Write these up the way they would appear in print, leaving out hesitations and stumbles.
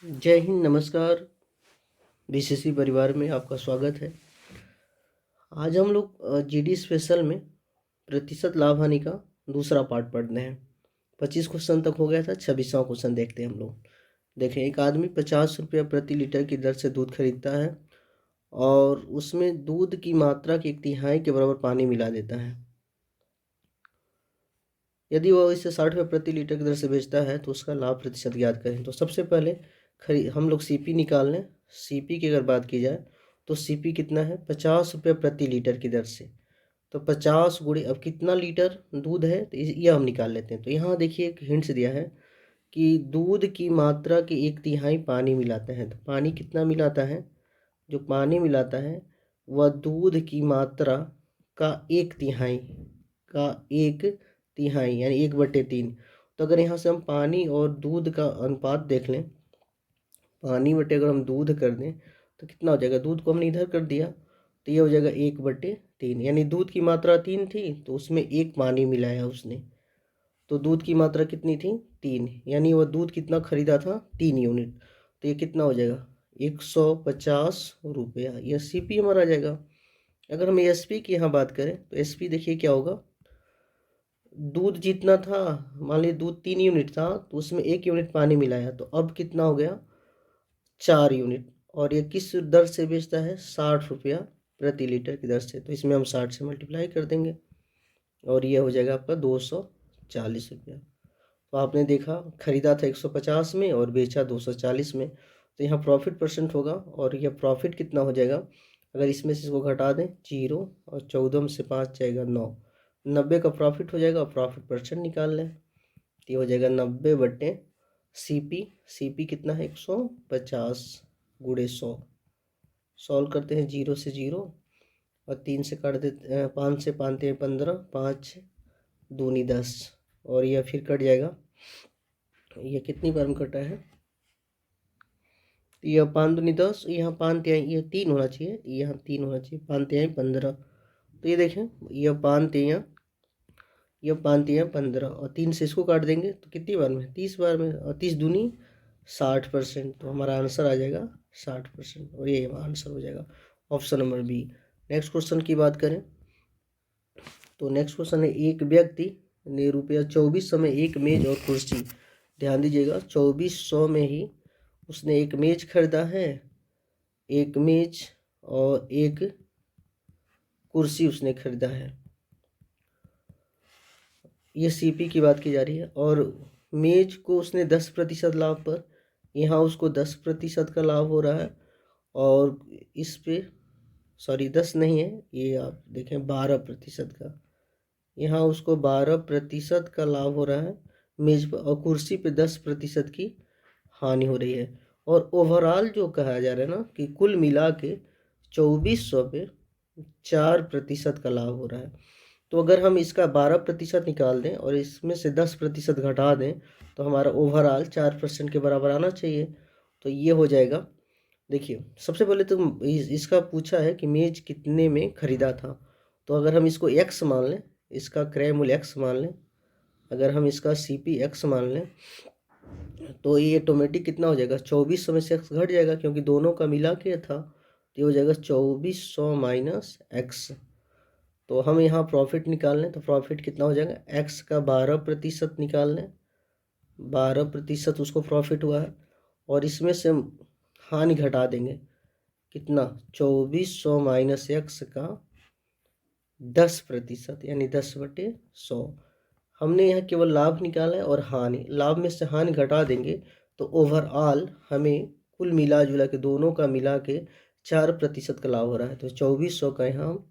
जय हिंद, नमस्कार। बीसीसी परिवार में आपका स्वागत है। आज हम लोग जीडी स्पेशल में प्रतिशत लाभ हानि का दूसरा पार्ट पढ़ते हैं। 25 क्वेश्चन तक हो गया था, 26वां क्वेश्चन देखते हैं हम लोग। देखें, एक आदमी 50 रुपया प्रति लीटर की दर से दूध खरीदता है और उसमें दूध की मात्रा की 1/3 के बराबर पानी मिला देता है। यदि वह इसे 60 रुपये प्रति लीटर की दर से बेचता है तो उसका लाभ प्रतिशत ज्ञात करें। तो सबसे पहले हम लोग सीपी निकाल लें। सीपी की अगर बात की जाए तो सीपी कितना है, 50 रुपये प्रति लीटर की दर से। तो 50 गुणे अब कितना लीटर दूध है तो यह हम निकाल लेते हैं। तो यहाँ देखिए एक हिंट्स दिया है कि दूध की मात्रा के 1/3 पानी मिलाते हैं। तो पानी कितना मिलाता है, जो पानी मिलाता है वह दूध की मात्रा का 1/3 का 1/3 यानी 1/3। तो अगर यहाँ से हम पानी और दूध का अनुपात देख लें, पानी बटे अगर हम दूध कर दें तो कितना हो जाएगा, दूध को हमने इधर कर दिया तो ये हो जाएगा 1/3। यानी दूध की मात्रा 3 थी तो उसमें 1 पानी मिलाया उसने, तो दूध की मात्रा कितनी थी, 3। यानी वह दूध कितना खरीदा था, 3 यूनिट। तो ये कितना हो जाएगा, 150 रुपया। यह सीपी हमारा आ जाएगा। अगर हम एसपी की यहाँ बात करें तो एसपी देखिए क्या होगा, दूध जितना था, मान लीजिए दूध 3 यूनिट था तो उसमें 1 यूनिट पानी मिलाया तो अब कितना हो गया, 4 यूनिट। और ये किस दर से बेचता है, 60 रुपया प्रति लीटर की दर से। तो इसमें हम 60 से मल्टीप्लाई कर देंगे और ये हो जाएगा आपका 240 रुपया। तो आपने देखा, खरीदा था 150 में और बेचा 240 में। तो यहाँ प्रॉफिट परसेंट होगा और यह प्रॉफिट कितना हो जाएगा, अगर इसमें से इसको घटा दें 0 और 14 में से 5 जाएगा 9, 90 का प्रॉफिट हो जाएगा और प्रॉफिट परसेंट निकाल लें तो ये हो जाएगा 90/सीपी। सीपी कितना है, 150 गुणे 100। सॉल्व करते हैं, 0 से 0 और 3 से काट देते, 5 से पानते हैं 15, 5 दूनी 10 और यह फिर कट जाएगा। यह कितनी बार में कटा है, यह 5 दूनी 10, यहाँ 5 तिहाई, यह 3 होना चाहिए, यहाँ 3 होना चाहिए, 5 तिहाई 15। तो ये देखें, यह 5 तिहाई, यह 5 तिहाई 15 और 3 से इसको काट देंगे तो कितनी बार में, 30 बार में, और 30 दूनी 60%। तो हमारा आंसर आ जाएगा 60% और ये आंसर हो जाएगा option number B. Next question की बात करें तो नेक्स्ट क्वेश्चन है, एक व्यक्ति ने रुपया 2400 में एक मेज और कुर्सी, ध्यान दीजिएगा 2400 में ही उसने एक मेज खरीदा है, एक मेज और एक कुर्सी उसने खरीदा है। ये सीपी की बात की जा रही है और मेज को उसने 10% लाभ पर, यहाँ उसको 10% का लाभ हो रहा है और इस पे सॉरी 10 नहीं है, ये आप देखें 12% का, यहाँ उसको 12% का लाभ हो रहा है मेज पर और कुर्सी पे 10% की हानि हो रही है। और ओवरऑल जो कहा जा रहा है ना कि कुल मिला के 2400 पे 4% का लाभ हो रहा है। तो अगर हम इसका 12% निकाल दें और इसमें से 10% घटा दें तो हमारा ओवरऑल 4% के बराबर आना चाहिए। तो ये हो जाएगा, देखिए सबसे पहले तो इसका पूछा है कि मेज कितने में खरीदा था। तो अगर हम इसको x मान लें, इसका क्रय मूल्य x मान लें, अगर हम इसका सीपी x मान लें तो ये ऑटोमेटिक कितना हो जाएगा, 2400 में से x घट जाएगा क्योंकि दोनों का मिला के था। तो ये हो जाएगा 2400 माइनस x। तो हम यहाँ प्रॉफिट निकाल लें तो प्रॉफिट कितना हो जाएगा, x का 12% निकाल लें, 12% उसको प्रॉफिट हुआ है और इसमें से हानि घटा देंगे, कितना, 2400 माइनस x का 10% यानी 10/100। हमने यहाँ केवल लाभ निकाला है और हानि, लाभ में से हानि घटा देंगे तो ओवरऑल हमें कुल मिला जुला के दोनों का मिला के 4% का लाभ हो रहा है। तो 2400 का यहाँ हम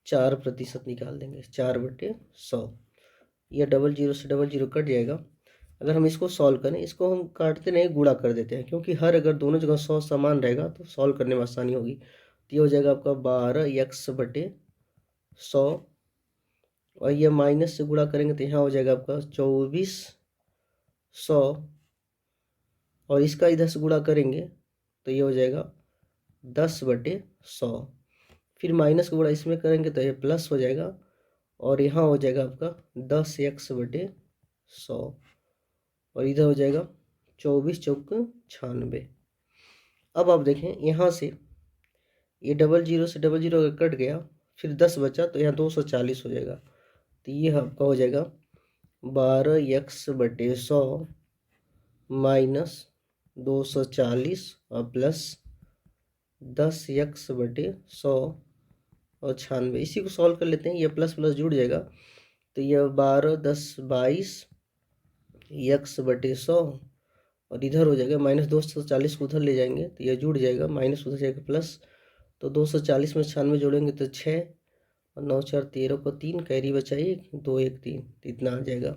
4% निकाल देंगे, 4/100। यह 00 से 00 कट जाएगा। अगर हम इसको सॉल्व करें, इसको हम काटते नहीं गुणा कर देते हैं क्योंकि हर अगर दोनों जगह 100 समान रहेगा तो सॉल्व करने में आसानी होगी। तो ये हो जाएगा आपका 12x/100 और ये माइनस से गुणा करेंगे तो यहाँ हो जाएगा आपका 2400 और इसका इधर से गुणा करेंगे तो ये हो जाएगा 10/100। फिर माइनस का गुणा इसमें करेंगे तो ये प्लस हो जाएगा और यहाँ हो जाएगा आपका 10x/100 और इधर हो जाएगा 24 चौक 96। अब आप देखें यहाँ से ये 00 से 00 अगर कट गया, फिर 10 बचा तो यहाँ 240 हो जाएगा। तो ये आपका हो जाएगा 12x/100 माइनस 240 और प्लस 10x/100 और 96। इसी को सॉल्व कर लेते हैं, ये प्लस प्लस जुड़ जाएगा। तो यह 12 10 22 x/100 और इधर हो जाएगा माइनस 240 को उधर ले जाएंगे तो यह जुड़ जाएगा, माइनस उधर जाएगा प्लस। तो 240 में 96 जोड़ेंगे तो 6 और 9 4 13 को 3 कैरी बचा 1 2 1 3, तो इतना आ जाएगा।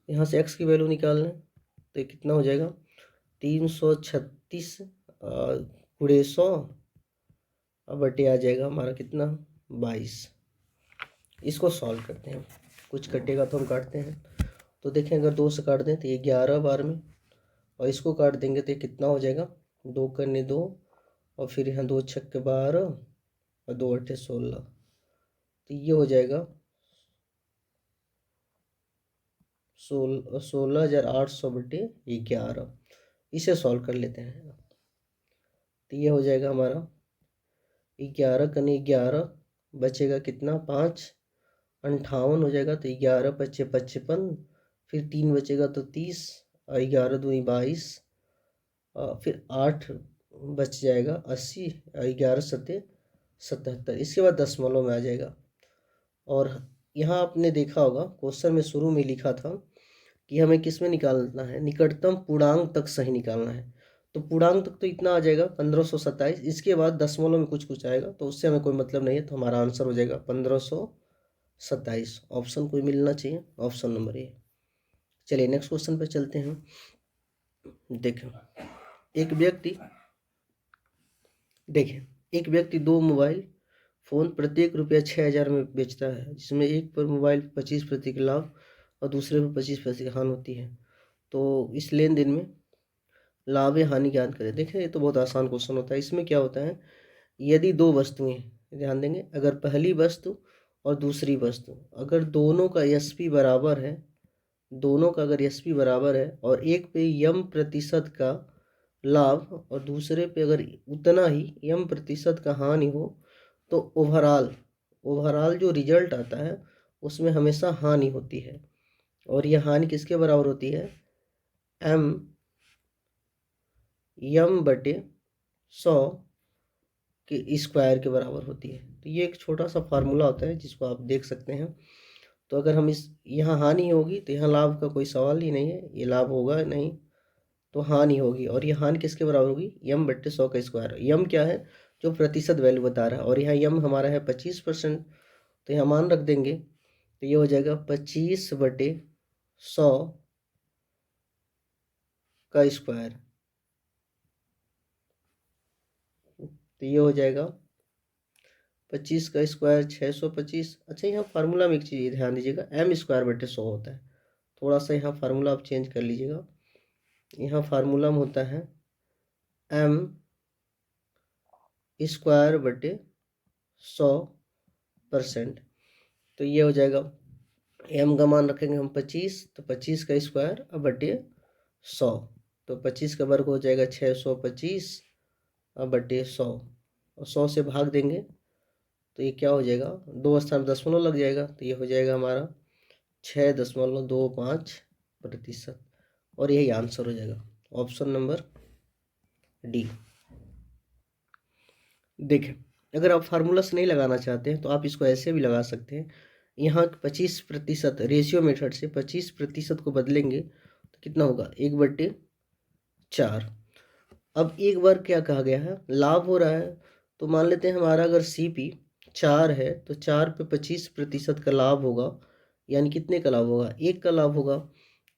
यहाँ से x की वैल्यू निकालना है तो कितना हो जाएगा 336 गुणे 100 अब बटे आ जाएगा हमारा कितना 22। इसको सॉल्व करते हैं, कुछ कटेगा तो हम काटते हैं। तो देखें अगर 2 से काट दें तो ये 11 बार में, और इसको काट देंगे तो ये कितना हो जाएगा 2 करने 2 और फिर यहाँ 2 छक्के 12 और 2 अट्ठे 16। तो ये हो जाएगा 16,800/11। इसे सॉल्व कर लेते हैं। तो ये हो जाएगा हमारा 11 करने 11 बचेगा कितना 5 58 हो जाएगा। तो 11 पच्चे 55, फिर 3 बचेगा तो 30 और 11 दूनी 22, फिर 8 बच जाएगा 80 और 11 सत्ते 77। इसके बाद दशमलव में आ जाएगा। और यहाँ आपने देखा होगा क्वेश्चन में शुरू में लिखा था कि हमें किस में निकालना है, निकटतम पूर्णांक तक सही निकालना है। तो पूर्णांक तक तो इतना आ जाएगा 1527। इसके बाद दशमलव में कुछ कुछ आएगा तो उससे हमें कोई मतलब नहीं है, तो हमारा आंसर हो जाएगा 1527। ऑप्शन कोई मिलना चाहिए, ऑप्शन नंबर ए। चलिए नेक्स्ट क्वेश्चन पे चलते हैं। देखें एक व्यक्ति 2 मोबाइल फ़ोन प्रत्येक रुपया 6,000 में बेचता है, जिसमें एक पर मोबाइल 25% लाभ और दूसरे पर 25% हानि होती है। तो इस लेन देन में लाभ या हानि ज्ञात करें। देखें ये तो बहुत आसान क्वेश्चन होता है। इसमें क्या होता है, यदि 2 वस्तुएं, ध्यान देंगे, अगर पहली वस्तु और दूसरी वस्तु अगर दोनों का एसपी बराबर है, दोनों का अगर एसपी बराबर है और एक पे यम प्रतिशत का लाभ और दूसरे पे अगर उतना ही यम प्रतिशत का हानि हो, तो ओवरऑल जो रिजल्ट आता है उसमें हमेशा हानि होती है। और यह हानि किसके बराबर होती है, m/100 के स्क्वायर के बराबर होती है। तो ये एक छोटा सा फार्मूला होता है जिसको आप देख सकते हैं। तो अगर हम इस यहाँ हानि होगी तो यहाँ लाभ का कोई सवाल ही नहीं है, ये लाभ होगा नहीं, तो हानि होगी। और ये हानि किसके बराबर होगी, m/100 का स्क्वायर। यम क्या है, जो प्रतिशत वैल्यू बता रहा है, और यहाँ यम हमारा है 25%, तो यहाँ मान रख देंगे तो ये हो जाएगा 25/100 का स्क्वायर। तो ये हो जाएगा 25 का स्क्वायर 625। अच्छा यहाँ फार्मूला में एक चीज़ ध्यान दीजिएगा, m²/100 होता है। थोड़ा सा यहाँ फार्मूला आप चेंज कर लीजिएगा। यहाँ फार्मूला में होता है m²/100%। तो ये हो जाएगा m का मान रखेंगे हम 25, तो 25 का स्क्वायर बटे 100, तो 25 का वर्ग हो जाएगा 625/100 और 100 से भाग देंगे तो ये क्या हो जाएगा, 2 स्थान में दशमलव लग जाएगा, तो ये हो जाएगा हमारा 6.25%। और यही आंसर हो जाएगा, ऑप्शन नंबर डी। देखें अगर आप फार्मूला से नहीं लगाना चाहते हैं तो आप इसको ऐसे भी लगा सकते हैं। यहाँ 25% रेशियो मेथड से 25% को बदलेंगे तो कितना होगा 1/4। अब एक बार क्या कहा गया है, लाभ हो रहा है, तो मान लेते हैं हमारा अगर CP 4 है तो 4 पे 25% का लाभ होगा, यानी कितने का लाभ होगा, 1 का लाभ होगा।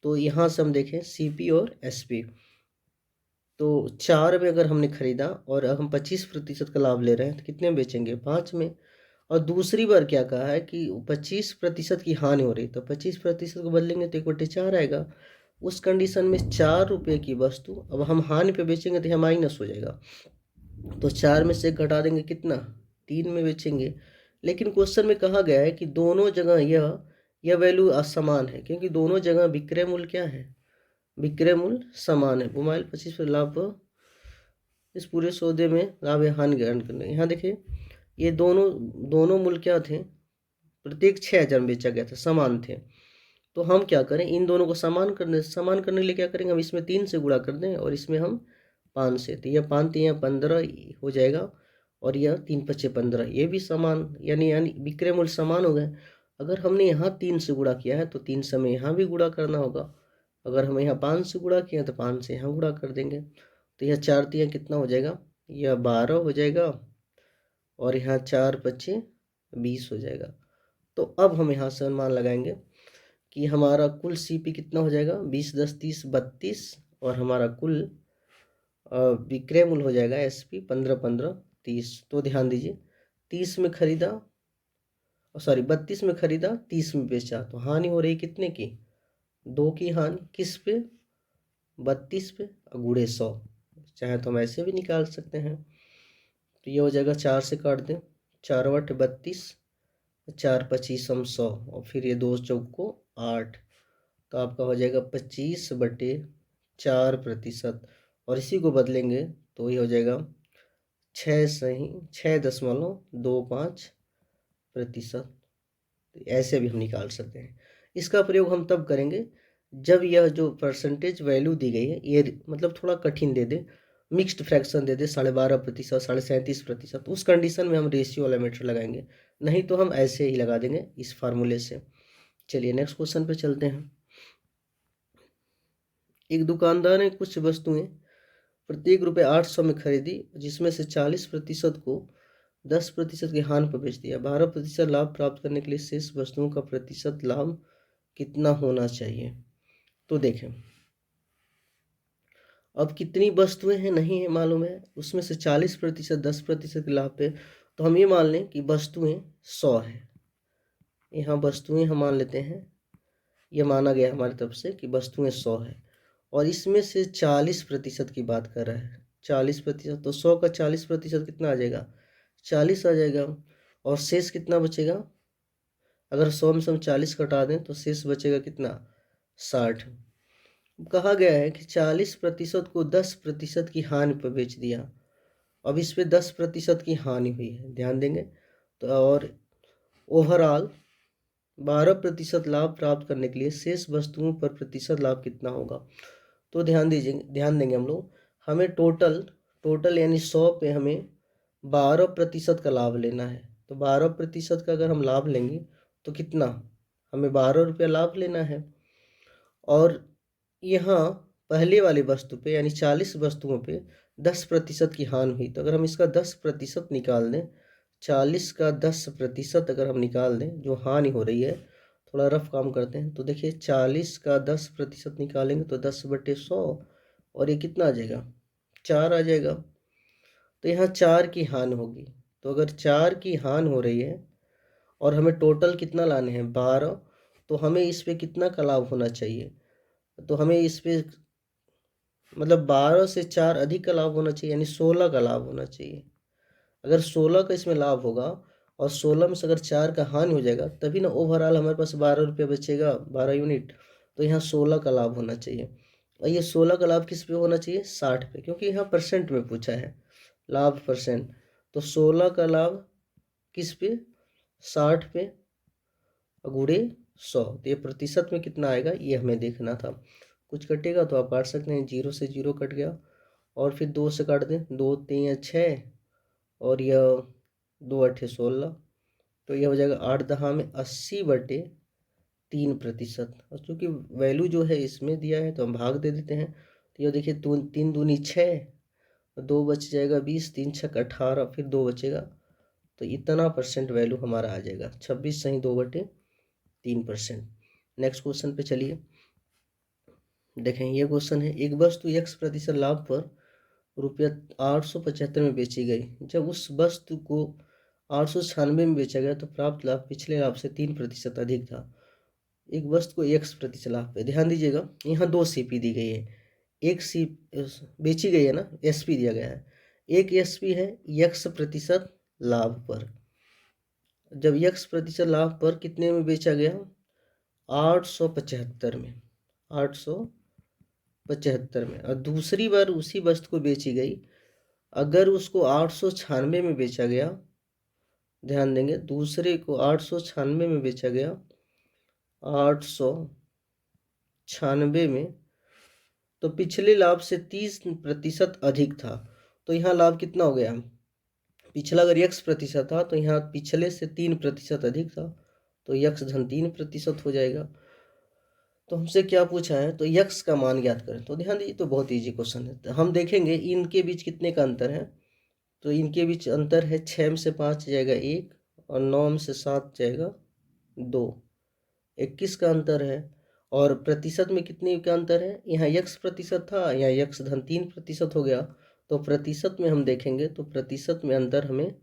तो यहाँ से हम देखें CP और SP, तो 4 में अगर हमने खरीदा और हम 25% का लाभ ले रहे हैं तो कितने में बेचेंगे, 5 में। और दूसरी बार क्या कहा है कि 25% की हानि हो रही, तो 25% को बदलेंगे तो 1/4 आएगा। उस कंडीशन में 4 रुपये की वस्तु अब हम हानि पे बेचेंगे तो यहाँ माइनस हो जाएगा, तो 4 में से घटा देंगे कितना, 3 में बेचेंगे। लेकिन क्वेश्चन में कहा गया है कि दोनों जगह यह वैल्यू असमान है, क्योंकि दोनों जगह विक्रय मूल्य क्या है, विक्रय मूल्य समान है। बुमाइल 25 लाभ पर इस पूरे सौदे में लाभ या हानि ग्रहण करना। यहाँ देखिए ये दोनों मूल्य क्या थे, प्रत्येक 6,000 में बेचा गया था, समान थे। तो हम क्या करें, इन दोनों को समान करने के लिए क्या करेंगे, हम इसमें 3 से गुणा कर दें और इसमें हम 5 से, तो यह 5 3 15 हो जाएगा और यह 3 5 15, ये भी समान, यानी विक्रय मूल्य समान हो गए। अगर हमने यहाँ 3 से गुणा किया है तो 3 से हमें यहाँ भी गुणा करना होगा। अगर हम यहाँ 5 से गुणा किया तो 5 से यहाँ गुणा कर देंगे। तो यह 4 3 कितना हो जाएगा, यह 12 हो जाएगा और यहाँ 4 5 20 हो जाएगा। तो अब हम यहाँ से अनुमान लगाएंगे कि हमारा कुल सीपी कितना हो जाएगा, 20 10 30 32 और हमारा कुल विक्रय मूल्य हो जाएगा एसपी 15 15 30। तो ध्यान दीजिए 30 में खरीदा, सॉरी 32 में खरीदा 30 में बेचा, तो हानि हो रही कितने की, 2 की हानि। किस पे, 32 पे गुणे 100। चाहे तो हम ऐसे भी निकाल सकते हैं। तो ये हो जाएगा 4 से काट दें, 4 8 32, 4 25 हम 100 और फिर ये 2 चौक को 8, तो आपका हो जाएगा 25/4%। और इसी को बदलेंगे तो ये हो जाएगा 6.25%। ऐसे भी हम निकाल सकते हैं। इसका प्रयोग हम तब करेंगे जब यह जो परसेंटेज वैल्यू दी गई है ये मतलब थोड़ा कठिन दे दे, मिक्स्ड फ्रैक्शन दे दे 12.5% 37.5%, उस कंडीशन में हम रेशियो वाला मीटर लगाएंगे, नहीं तो हम ऐसे ही लगा देंगे इस फार्मूले से। चलिए नेक्स्ट क्वेश्चन पे चलते हैं। एक दुकानदार ने कुछ वस्तुएं प्रत्येक रुपये 800 में खरीदी, जिसमें से 40% को 10% के हानि पर बेच दिया। 12% लाभ प्राप्त करने के लिए शेष वस्तुओं का प्रतिशत लाभ कितना होना चाहिए। तो देखें अब कितनी वस्तुएं हैं नहीं है मालूम है, उसमें से 40% 10% के लाभ पे, तो हम ये मान लें कि वस्तुएं 100 है। यहाँ वस्तुएं हम मान लेते हैं, यह माना गया हमारी तरफ से कि वस्तुएं 100 है और इसमें से 40% की बात कर रहा है। 40%, तो 100 का 40% कितना आ जाएगा, 40 आ जाएगा। और शेष कितना बचेगा, अगर 100 में से हम 40 कटा दें तो शेष बचेगा कितना, 60। कहा गया है कि 40% को 10% की हानि पर बेच दिया। अब इस पे 10% की हानि हुई है, ध्यान देंगे। तो और ओवरऑल 12% लाभ प्राप्त करने के लिए शेष वस्तुओं पर प्रतिशत लाभ कितना होगा। तो ध्यान देंगे हम लोग, हमें टोटल यानी 100 पे हमें 12% का लाभ लेना है। तो 12% का अगर हम लाभ लेंगे तो कितना, हमें 12 रुपया लाभ लेना है। और यहाँ पहले वाली वस्तु पे यानी 40 वस्तुओं पे 10% की हानि हुई, तो अगर हम इसका 10% निकाल दें, 40 का 10% अगर हम निकाल दें जो हानि हो रही है, थोड़ा रफ काम करते हैं। तो देखिए 40 का 10% निकालेंगे तो 10/100 और ये कितना आ जाएगा, 4 आ जाएगा। तो यहाँ 4 की हानि होगी। तो अगर 4 की हानि हो रही है और हमें टोटल कितना लाने हैं, 12, तो हमें इस पे कितना का लाभ होना चाहिए, तो हमें इस पे मतलब 12 से 4 अधिक का लाभ होना चाहिए, यानी 16 का लाभ होना चाहिए। अगर 16 का इसमें लाभ होगा और 16 में से अगर 4 का हानि हो जाएगा तभी ना ओवरऑल हमारे पास 12 रुपये बचेगा, 12 यूनिट। तो यहाँ 16 का लाभ होना चाहिए। और ये 16 का लाभ किस पे होना चाहिए, 60 पे, क्योंकि यहाँ परसेंट में पूछा है, लाभ परसेंट। तो 16 का लाभ किस पे, 60 पे गुणे 100। तो ये प्रतिशत में कितना आएगा ये हमें देखना था। कुछ कटेगा तो आप काट सकते हैं, 0 से 0 कट गया और फिर 2 से काट दें, 2 3 6 और यह 2 8 16, तो यह हो जाएगा 8 दहा में 80/3%। और चूँकि वैल्यू जो है इसमें दिया है तो हम भाग दे देते हैं। तो यह देखिए 3 दूनी 6, 2 बच जाएगा 20, 3 छक 18, फिर 2 बचेगा, तो इतना परसेंट वैल्यू हमारा आ जाएगा, 26 सही 2/3%। नेक्स्ट क्वेश्चन पे चलिए देखें। ये क्वेश्चन है, एक वस्तु x% लाभ पर रुपया 875 में बेची गई। जब उस वस्तु को 896 में बेचा गया तो प्राप्त लाभ पिछले लाभ से 3% अधिक था। एक वस्तु को x% लाभ पे, ध्यान दीजिएगा यहाँ 2 सीपी दी गई है, एक सी बेची गई है ना, एसपी दिया गया है, एक एसपी है x% लाभ पर। जब x% लाभ पर कितने में बेचा गया, 875 में, 875 895 में, और दूसरी बार उसी वस्तु को बेची गई, अगर उसको 896 में बेचा गया, ध्यान देंगे, दूसरे को 896 में बेचा गया, 896 में, तो पिछले लाभ से 30% अधिक था। तो यहाँ लाभ कितना हो गया? पिछला अगर x% था तो यहाँ पिछले से 3% अधिक था, तो x धन 3% हो जाएगा। तो हमसे क्या पूछा है? तो x का मान ज्ञात करें। तो ध्यान दीजिए, तो बहुत इजी क्वेश्चन है। तो हम देखेंगे इनके बीच कितने का अंतर है। तो इनके बीच अंतर है 6 में से 5 जाएगा 1, और 9 में से 7 जाएगा 2, 21 का अंतर है। और प्रतिशत में कितने का अंतर है? यहाँ x% था, यहाँ x धन 3% हो गया। तो प्रतिशत में हम देखेंगे तो प्रतिशत में अंतर हमें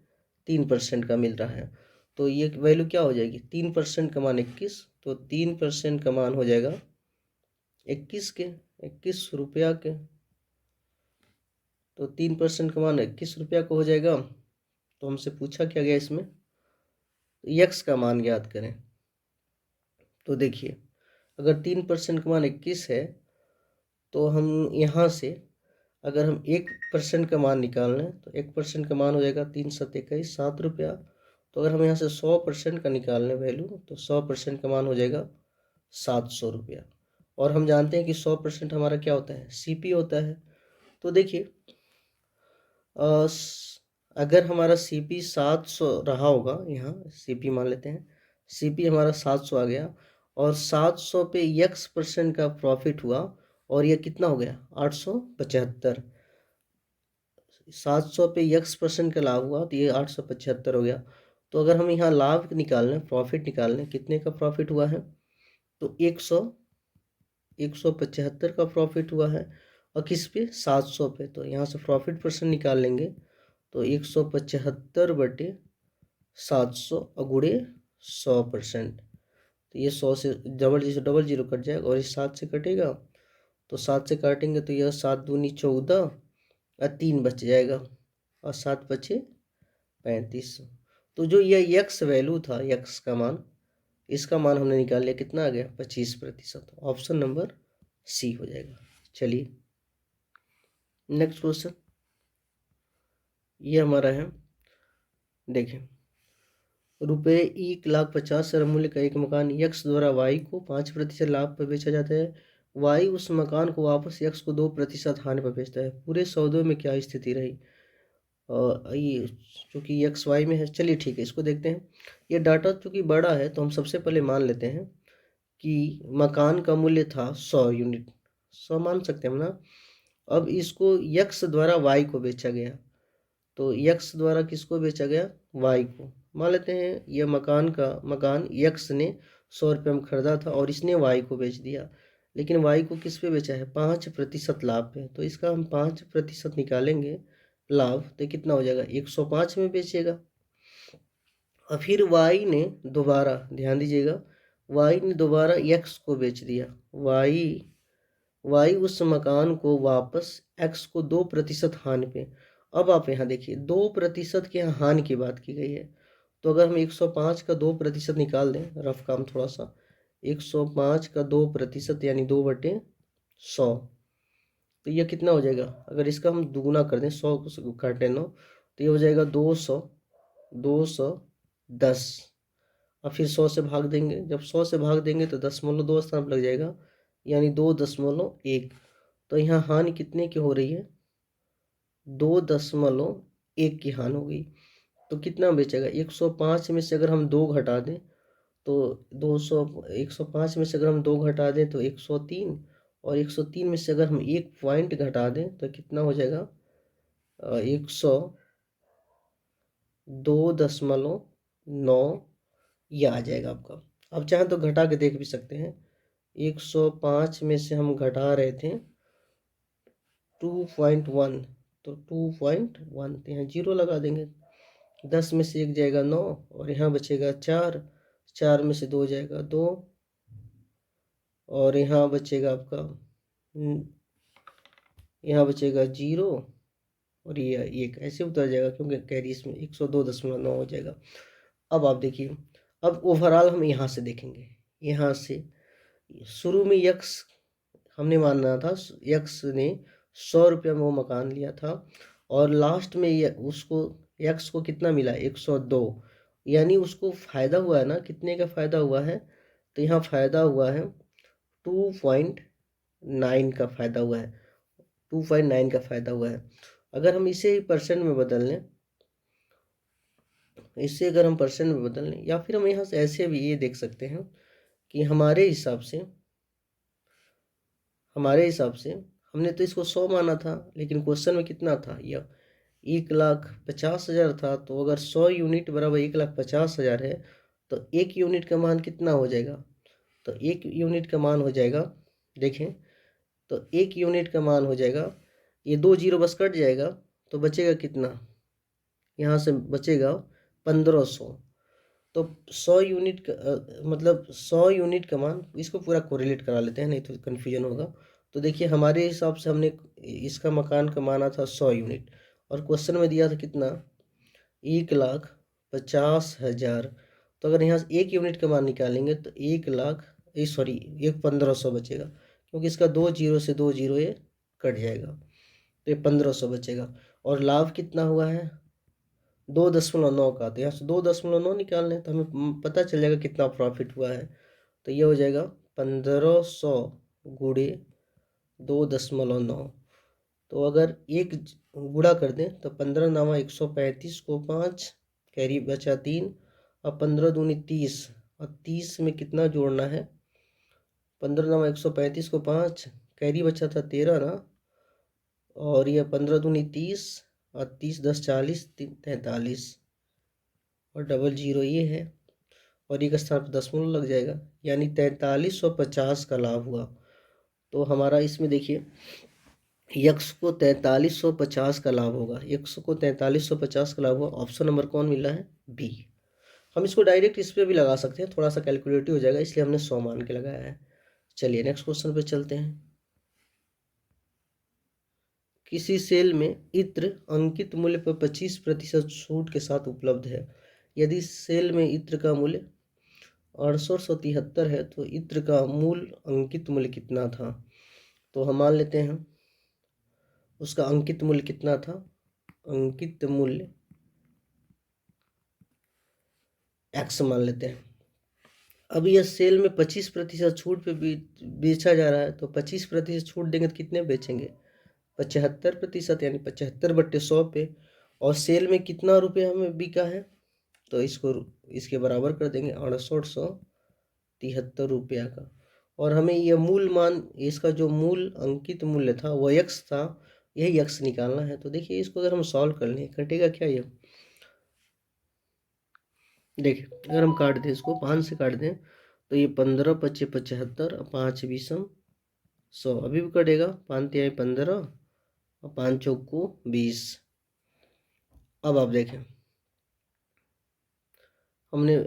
3% का मिल रहा है। तो ये वैल्यू क्या हो जाएगी? 3% का मान 21, तो 3% का मान हो जाएगा 21 रुपया के। तो 3% का मान 21 रुपया का हो जाएगा। तो हमसे पूछा क्या गया इसमें? x का मान ज्ञात करें। तो देखिए, अगर 3% का मान 21 है, तो हम यहाँ से अगर हम 1% का मान निकाल लें तो 1% का मान हो जाएगा 3 7 21 7 रुपया। तो अगर हम यहाँ से 100% का निकाल लें वैल्यू, तो 100% का मान हो जाएगा 700 रुपया। और हम जानते हैं कि 100% हमारा क्या होता है? CP होता है। तो देखिए, अगर हमारा CP 700 रहा होगा, यहाँ CP मान लेते हैं, CP हमारा 700 आ गया, और 700 पे x% का प्रॉफिट हुआ, और ये कितना हो गया? 875। 700 पे x% का लाभ हुआ, तो ये 875 हो गया। तो अगर हम यहाँ लाभ निकाल लें, प्रॉफिट निकाल लें, कितने का प्रॉफिट हुआ है? तो 175 का प्रॉफिट हुआ है। और किस पे? 700 पे। तो यहाँ से प्रॉफिट परसेंट निकाल लेंगे, तो 175/700 गुणे 100%। तो ये 100 से डबल जीरो कट जाएगा, और ये 7 से कटेगा, तो 7 से काटेंगे तो यह 7 दूनी 14, और 3 बच जाएगा, और 7 बचे 35। तो जो यह x वैल्यू था, x का मान, इसका मान हमने निकाल लिया, कितना आ गया? 25%। ऑप्शन नंबर सी हो जाएगा। चलिए नेक्स्ट क्वेश्चन, ये हमारा है, देखें, रुपये 1,50,000 मूल्य का एक मकान x द्वारा y को 5% लाभ पर बेचा जाता है। y उस मकान को वापस x को 2% हानि पर बेचता है। पूरे सौदे में क्या स्थिति रही? ये चूँकि एक्स वाई में है, चलिए ठीक है, इसको देखते हैं। ये डाटा चूँकि बड़ा है, तो हम सबसे पहले मान लेते हैं कि मकान का मूल्य था 100 यूनिट, 100 मान सकते हैं हम ना। अब इसको यक्स द्वारा वाई को बेचा गया, तो यक्स द्वारा किसको बेचा गया? वाई को। मान लेते हैं यह मकान यक्स ने 100 रुपये में खरीदा था, और इसने वाई को बेच दिया। लेकिन वाई को किस पे बेचा है? 5% लाभ पे। तो इसका हम 5% निकालेंगे लाभ, तो कितना हो जाएगा? 105 में बेचेगा। और फिर वाई ने दोबारा, ध्यान दीजिएगा, वाई ने दोबारा एक्स को बेच दिया। वाई उस मकान को वापस एक्स को 2% हानि पे। अब आप यहाँ देखिए, 2% के यहाँ हानि की बात की गई है। तो अगर हम 105 का 2% निकाल दें, रफ काम थोड़ा सा, 105 का 2% यानी 2/100, तो यह कितना हो जाएगा? अगर इसका हम दुगुना कर दें, 100 को काटे 9, तो ये हो जाएगा 210। और फिर 100 से भाग देंगे, जब 100 से भाग देंगे तो 0.2 स्थान पर लग जाएगा, यानी 2.1। तो यहाँ हानि कितने की हो रही है? 2.1 की हानि हो गई। तो कितना बेचेगा? 105 में से अगर हम 2 घटा दें तो 105 में से अगर हम 2 घटा दें तो 103, और 103 में से अगर हम 1 पॉइंट घटा दें तो कितना हो जाएगा? 102.9 ये आ जाएगा आपका। अब चाहे तो घटा के देख भी सकते हैं। 105 में से हम घटा रहे थे 2.1, तो 2.1, तो यहाँ 0 लगा देंगे। 10 में से 1 जाएगा 9, और यहाँ बचेगा 4, 4 में से 2 जाएगा 2, और यहाँ बचेगा आपका, यहाँ बचेगा 0, और ये 1 ऐसे उतर जाएगा, क्योंकि कैरी इसमें 102.9 हो जाएगा। अब आप देखिए, अब ओवरऑल हम यहाँ से देखेंगे, यहाँ से शुरू में यक्स हमने माना था एक्स ने 100 रुपये में वो मकान लिया था और लास्ट में ये उसको एक्स को कितना मिला 102, यानी उसको फ़ायदा हुआ है ना, कितने का फ़ायदा हुआ है, तो यहाँ फ़ायदा हुआ है 2.9 का फ़ायदा हुआ है, 2.9 का फ़ायदा हुआ है। अगर हम इसे परसेंट में बदल लें, इससे अगर हम परसेंट में बदल लें, या फिर हम यहाँ से ऐसे भी ये देख सकते हैं कि हमारे हिसाब से हमने तो इसको 100 माना था, लेकिन क्वेश्चन में कितना था, यह 1,50,000 था। तो अगर 100 यूनिट बराबर 1,50,000 है तो 1 यूनिट का मान कितना हो जाएगा, तो 1 यूनिट का मान हो जाएगा, देखें तो 1 यूनिट का मान हो जाएगा, ये 2 जीरो बस कट जाएगा तो बचेगा कितना, यहाँ से बचेगा 1500। तो 100 यूनिट का मतलब 100 यूनिट का मान, इसको पूरा कोरिलेट करा लेते हैं नहीं तो कन्फ्यूजन होगा। तो देखिए हमारे हिसाब से हमने इसका मकान का माना था 100 यूनिट और क्वेश्चन में दिया था कितना 1,50,000। तो अगर यहाँ से 1 यूनिट का मान निकालेंगे तो 1500 बचेगा, क्योंकि इसका 2 जीरो से 2 जीरो ये कट जाएगा, तो ये 1500 बचेगा। और लाभ कितना हुआ है 2.9 का, तो यहाँ से 2.9 निकाल लें तो हमें पता चल जाएगा कितना प्रॉफिट हुआ है। तो ये हो जाएगा 1500 गुणे 2.9। तो अगर एक गुणा कर दें तो 15 नामा 135 को 5 कैरी बचा 3 और 15 दूनी 30 और 30 में कितना जोड़ना है, 15 नामा 135 को 5 कैरी बचा था 13 ना, और यह 15 दूनी 30 और 30 10 40 43 और डबल जीरो ये है और एक स्थान पर दशमलव लग जाएगा, यानी 4350 का लाभ हुआ। तो हमारा इसमें देखिए यक्स को 4350 का लाभ होगा, यक्स को 4350 का लाभ हुआ। ऑप्शन नंबर कौन मिला है, बी। हम इसको डायरेक्ट इस पर भी लगा सकते हैं, थोड़ा सा कैलकुलेटिव हो जाएगा, इसलिए हमने 100 मान के लगाया है। चलिए नेक्स्ट क्वेश्चन पे चलते हैं। किसी सेल में इत्र अंकित मूल्य पर 25% छूट के साथ उपलब्ध है। यदि सेल में इत्र का मूल्य 6873 है तो इत्र का मूल अंकित मूल्य कितना था। तो हम मान लेते हैं उसका अंकित मूल्य कितना था, अंकित मूल्य एक्स मान लेते हैं। अब यह सेल में 25% छूट पे बेचा जा रहा है, तो 25% छूट देंगे तो कितने बेचेंगे 75%, यानी 75/100 पे। और सेल में कितना रुपये हमें बिका है, तो इसको इसके बराबर कर देंगे 6873 रुपया का। और हमें यह मूल मान, इसका जो मूल अंकित मूल्य था वह यक्स था, यही यक्स निकालना है। तो देखिए इसको अगर हम सॉल्व कर लें कटेगा क्या, ये देखिए अगर हम काट दें इसको 5 से काट दें तो ये 15 25 75 और 5 20 100 अभी भी कटेगा, 5 तिहाई 15 और 5 चौको 20। अब आप देखें हमने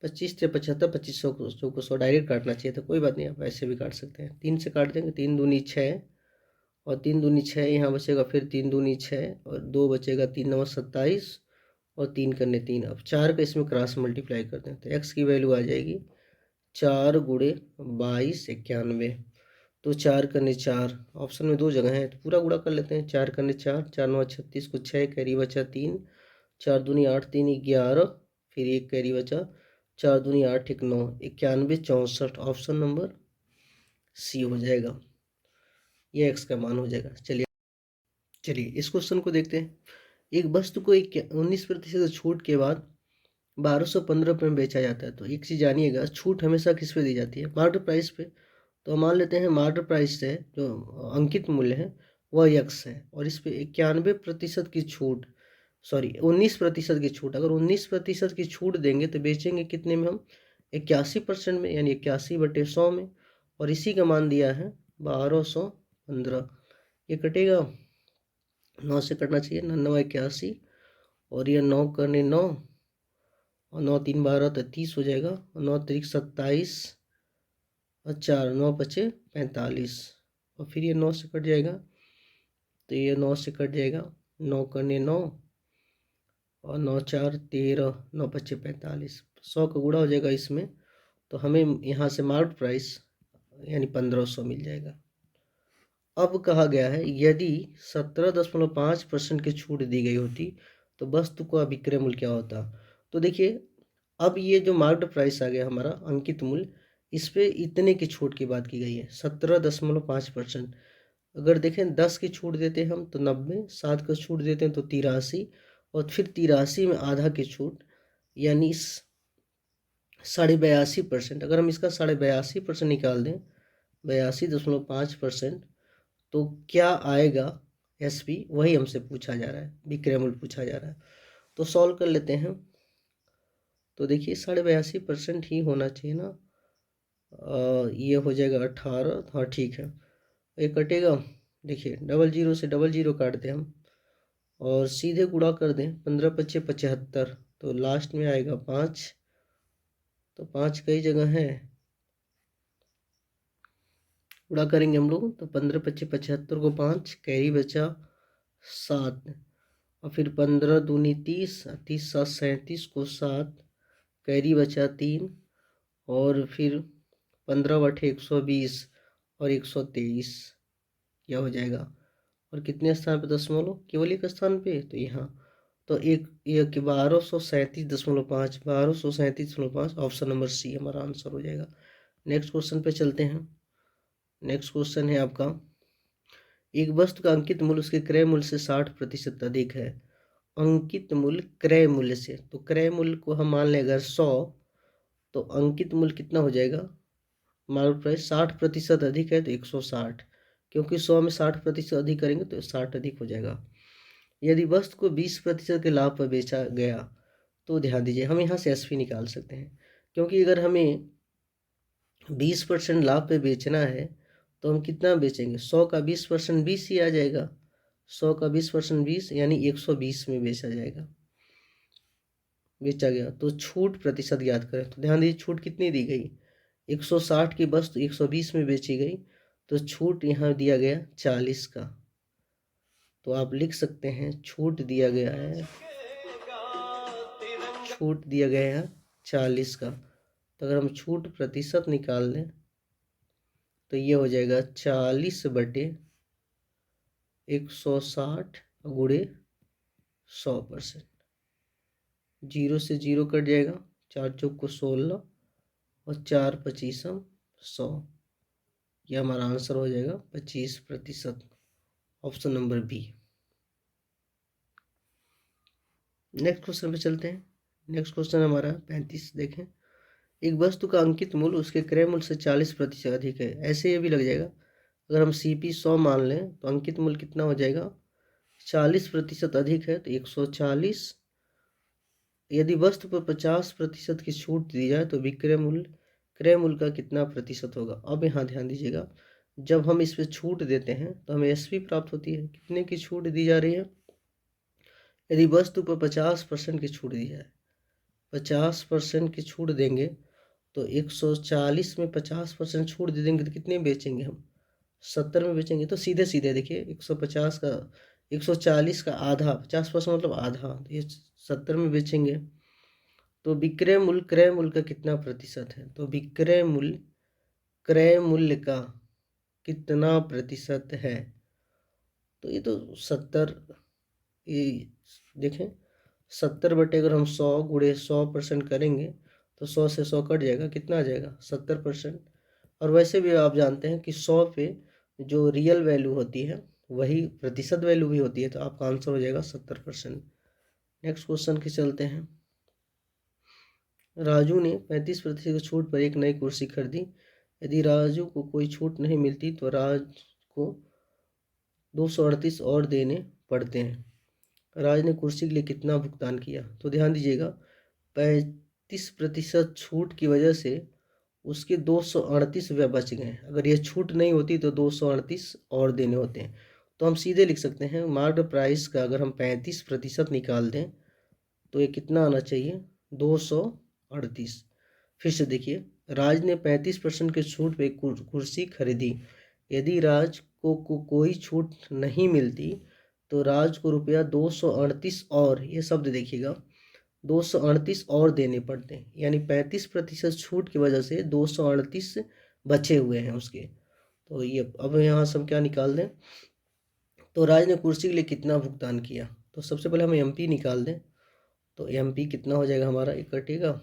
25 से 75 2500 को 100 डायरेक्ट काटना चाहिए था, कोई बात नहीं आप ऐसे भी काट सकते हैं। 3 से काट देंगे, 3 दूनी 6 और 3 दूनी 6 यहाँ बचेगा, फिर 3 दूनी 6 और 2 बचेगा, 3 नंबर 27 और 3 करने 3। अब 4 का इसमें क्रॉस मल्टीप्लाई करते हैं तो एक्स की वैल्यू आ जाएगी 4 गुणे 22 91। तो 4 करने 4, ऑप्शन में 2 जगह है तो पूरा गुणा कर लेते हैं। 4 करने 4, 4 9 36 को 6 कैरी बचा 3, 4 दूनी 8 3 11, फिर 1 कैरी बचा, 4 दूनी 8 1 9 91 64। ऑप्शन नंबर सी हो जाएगा, ये एक्स का मान हो जाएगा। चलिए इस क्वेश्चन को देखते हैं। एक वस्तु को 19% छूट के बाद 1215 रुपये में बेचा जाता है। तो एक चीज़ जानिएगा, छूट हमेशा किस पे दी जाती है, मार्केट प्राइस पे। तो मान लेते हैं मार्केट प्राइस से जो अंकित मूल्य है वह यक्स है और इस पे 91% की छूट, सॉरी 19% की छूट। अगर 19% की छूट देंगे तो बेचेंगे कितने में हम, 81% में, यानी 81/100 में। और इसी का मान दिया है 1215। ये कटेगा, 9 से कटना चाहिए, 99 81 और ये 9 करने 9 और 9 3 12 तो 30 हो जाएगा, और 9 3 27 और 4 9 5 45 और फिर ये 9 से कट जाएगा, तो ये 9 से कट जाएगा, 9 करने 9 और 9 4 13 9 5 45, 100 का गुणा हो जाएगा इसमें। तो हमें यहाँ से मार्केट प्राइस यानी 1500 मिल जाएगा। अब कहा गया है यदि 17.5% की छूट दी गई होती तो वस्तु का विक्रय मूल्य क्या होता। तो देखिए अब ये जो मार्क्ड प्राइस आ गया हमारा अंकित मूल्य, इस पे इतने की छूट की बात की गई है 17.5%। अगर देखें 10 की छूट देते हैं हम तो 90, 7 का छूट देते हैं तो 83, और फिर 83 में आधा की छूट यानी 82.5%। अगर हम इसका 82.5% निकाल दें 82.5%, तो क्या आएगा एसपी, वही हमसे पूछा जा रहा है, विक्रय मूल्य पूछा जा रहा है। तो सॉल्व कर लेते हैं। तो देखिए 82.5% ही होना चाहिए ना। ये हो जाएगा 18, हाँ ठीक है, ये कटेगा। देखिए 00 से 00 काट दें हम और सीधे गुणा कर दें, 15 पच्चे 75, तो लास्ट में आएगा 5। तो 5 कई जगह है, गुणा करेंगे हम लोग तो 15 पच्चे 75 को 5, कैरी बचा 7, और फिर 15 दूनी 30, 30 7 37 को 7, कैरी बचा 3, और फिर 15 बटे 120 और 123, यह हो जाएगा। और कितने स्थान पे दशमलव, केवल एक स्थान पे, तो यहाँ तो एक ये कि 1237.5, 1237.5, ऑप्शन नंबर सी हमारा आंसर हो जाएगा। नेक्स्ट क्वेश्चन पे चलते हैं। नेक्स्ट क्वेश्चन है आपका, एक वस्तु का अंकित मूल्य उसके क्रय मूल्य से 60% अधिक है। अंकित मूल्य क्रय मूल्य से, तो क्रय मूल्य को हम मान लें अगर 100, तो अंकित मूल्य कितना हो जाएगा, मार्केट प्राइस 60% अधिक है तो 160, क्योंकि 100 में 60% अधिक करेंगे तो 60 अधिक हो जाएगा। यदि वस्तु को 20% के लाभ पर बेचा गया, तो ध्यान दीजिए हम यहाँ से एसपी निकाल सकते हैं, क्योंकि अगर हमें 20% लाभ पे बेचना है तो हम कितना बेचेंगे, 100 का 20% 20 ही आ जाएगा, 100 का 20% 20 यानी 120 में बेचा गया। तो छूट प्रतिशत याद करें, तो ध्यान दीजिए छूट कितनी दी गई, 160 की वस्तु 120 में बेची गई, तो छूट यहाँ दिया गया 40 का। तो आप लिख सकते हैं छूट दिया गया है 40 का। तो अगर हम छूट प्रतिशत निकाल लें तो ये हो जाएगा 40 बटे 160 गुणे 100%। 0 से 0 कट जाएगा, 4 चौक को 16 और 4 पचीसम 100, यह हमारा आंसर हो जाएगा 25%, option number B. Next question पे चलते हैं। नेक्स्ट क्वेश्चन हमारा 35 देखें, एक वस्तु का अंकित मूल्य उसके क्रय मूल्य से 40% अधिक है। ऐसे ये भी लग जाएगा, अगर हम CP 100 मान लें तो अंकित मूल्य कितना हो जाएगा, 40% अधिक है तो 140। यदि वस्तु पर 50% की छूट दी जाए तो विक्रय मूल्य क्रय मूल्य का कितना प्रतिशत होगा। अब यहाँ ध्यान दीजिएगा, जब हम इस पर छूट देते हैं तो हमें एसपी प्राप्त होती है। कितने की छूट दी जा रही है, यदि वस्तु पर 50% की छूट दी जाए, 50% की छूट देंगे तो 140 में 50% छूट दे देंगे तो कितने में बेचेंगे हम, 70 में बेचेंगे। तो सीधे सीधे देखिए 150 का 140 का आधा, 50% मतलब आधा, तो ये 70 में बेचेंगे। तो विक्रय मूल्य क्रय मूल्य का कितना प्रतिशत है, तो विक्रय मूल्य क्रय मूल्य का कितना प्रतिशत है, तो ये तो 70, ये देखें 70 बटे अगर हम 100 गुणे 100% करेंगे तो 100 से 100 कट जाएगा, कितना आ जाएगा 70%। और वैसे भी आप जानते हैं कि 100 पे जो रियल वैल्यू होती है वही प्रतिशत वैल्यू भी होती है, तो आपका आंसर हो जाएगा 70%। नेक्स्ट क्वेश्चन के चलते हैं। राजू ने 35% की छूट पर एक नई कुर्सी खरीदी। यदि राजू को कोई छूट नहीं मिलती तो राज को 238 और देने पड़ते हैं। राज ने कुर्सी के लिए कितना भुगतान किया, तो ध्यान दीजिएगा 35% छूट की वजह से उसके 238 रुपये बच गए। अगर ये छूट नहीं होती तो 238 और देने होते हैं। तो हम सीधे लिख सकते हैं मार्केट प्राइस का अगर हम 35% निकाल दें तो ये कितना आना चाहिए, 238। फिर से देखिए, राज ने 35% की छूट पे कुर्सी खरीदी। यदि राज को कोई छूट नहीं मिलती तो राज को रुपया 238 और, ये शब्द देखिएगा 238 और देने पड़ते हैं, यानी 35% छूट की वजह से 238 बचे हुए हैं उसके। तो ये अब यहाँ से हम क्या निकाल दें, तो राज ने कुर्सी के लिए कितना भुगतान किया। तो सबसे पहले हम एमपी निकाल दें। तो एमपी कितना हो जाएगा हमारा, ये कटेगा,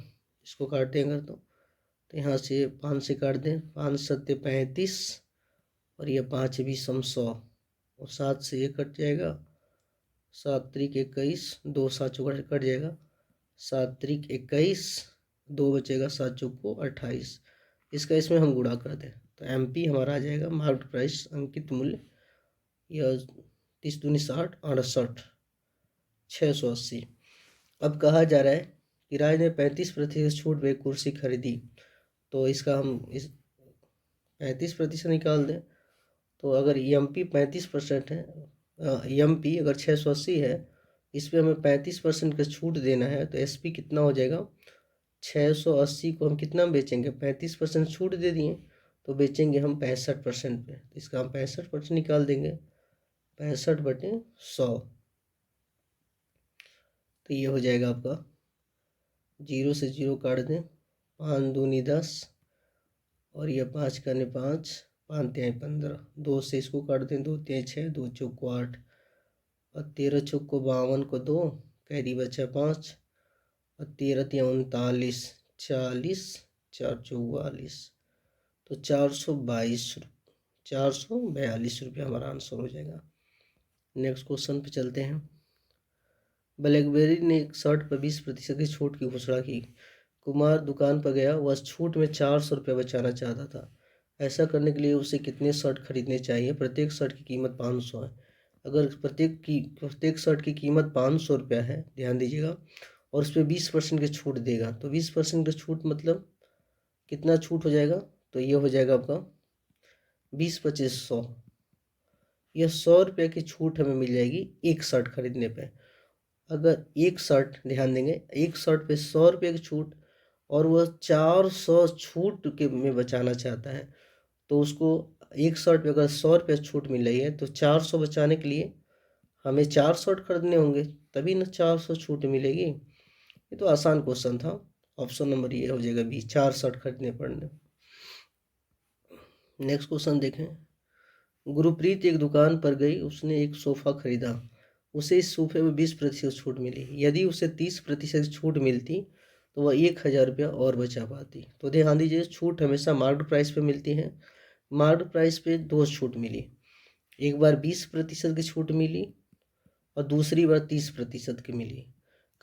इसको काट दें अगर तो यहाँ से 5 से काट दें, 5 सत्ते 35 और ये 5 बीस हम 100 और 7 से ये कट जाएगा, 7 त्रिक 21, 2 7 चौका कट जाएगा, 7 त्रिक 21, 2 बचेगा, 7 चौको 28। इसका इसमें हम गुणा कर दें तो एमपी हमारा आ जाएगा मार्केट प्राइस अंकित मूल्य, यह 30 दूनी 60, 68, 680। अब कहा जा रहा है कि राज ने 35% छूट में कुर्सी खरीदी। तो इसका हम इस 35% निकाल दें। तो अगर एम पी 35% है, एम पी अगर 680 है, इस पर हमें 35% का छूट देना है, तो एस पी कितना हो जाएगा, 680 को हम कितना बेचेंगे, 35% छूट दे दिए तो बेचेंगे हम 65% पे। तो इसका हम 65% निकाल देंगे, 65/100। तो ये हो जाएगा आपका, 0 से 0 काट दें, 5 दूनी 10 और यह 5 करने 5, 5 तिहाई 15, 2 से इसको काट दें, 2 तिहाई 6, 2 चौको 8 और 13 चौको 52 को 2, कैरी बचा 5 और 13 तिहाई 39, 40, 4 44, तो 442 रुपया हमारा आंसर हो जाएगा। नेक्स्ट क्वेश्चन पे चलते हैं। ब्लैकबेरी ने एक शर्ट पर 20% की छूट की घोषणा की। कुमार दुकान पर गया, वह छूट में 400 रुपया बचाना चाहता था। ऐसा करने के लिए उसे कितने शर्ट खरीदने चाहिए। प्रत्येक शर्ट की कीमत 500 है। अगर प्रत्येक शर्ट की कीमत 500 रुपया है, ध्यान दीजिएगा, और उस पर 20% की छूट देगा, तो 20% की छूट मतलब कितना छूट हो जाएगा, तो ये हो जाएगा आपका 20 25 100। यह 100 रुपये की छूट हमें मिल जाएगी एक शर्ट खरीदने पे। अगर एक शर्ट, ध्यान देंगे, एक शर्ट पे 100 रुपये की छूट और वह 400 छूट के में बचाना चाहता है, तो उसको एक शर्ट पे अगर 100 रुपये छूट मिल रही है तो 400 बचाने के लिए हमें 4 शर्ट खरीदने होंगे, तभी ना 400 छूट मिलेगी। ये तो आसान क्वेश्चन था। ऑप्शन नंबर ये हो जाएगा बी, 4 शर्ट खरीदने पड़ने। नेक्स्ट क्वेश्चन देखें। गुरप्रीत एक दुकान पर गई, उसने एक सोफ़ा खरीदा। उसे इस सोफे में 20% छूट मिली। यदि उसे 30% छूट मिलती तो वह 1000 रुपया और बचा पाती। तो ध्यान दीजिए, छूट हमेशा मार्केट प्राइस पे मिलती है। मार्केट प्राइस पे 2 छूट मिली, एक बार 20% की छूट मिली और दूसरी बार 30% की मिली।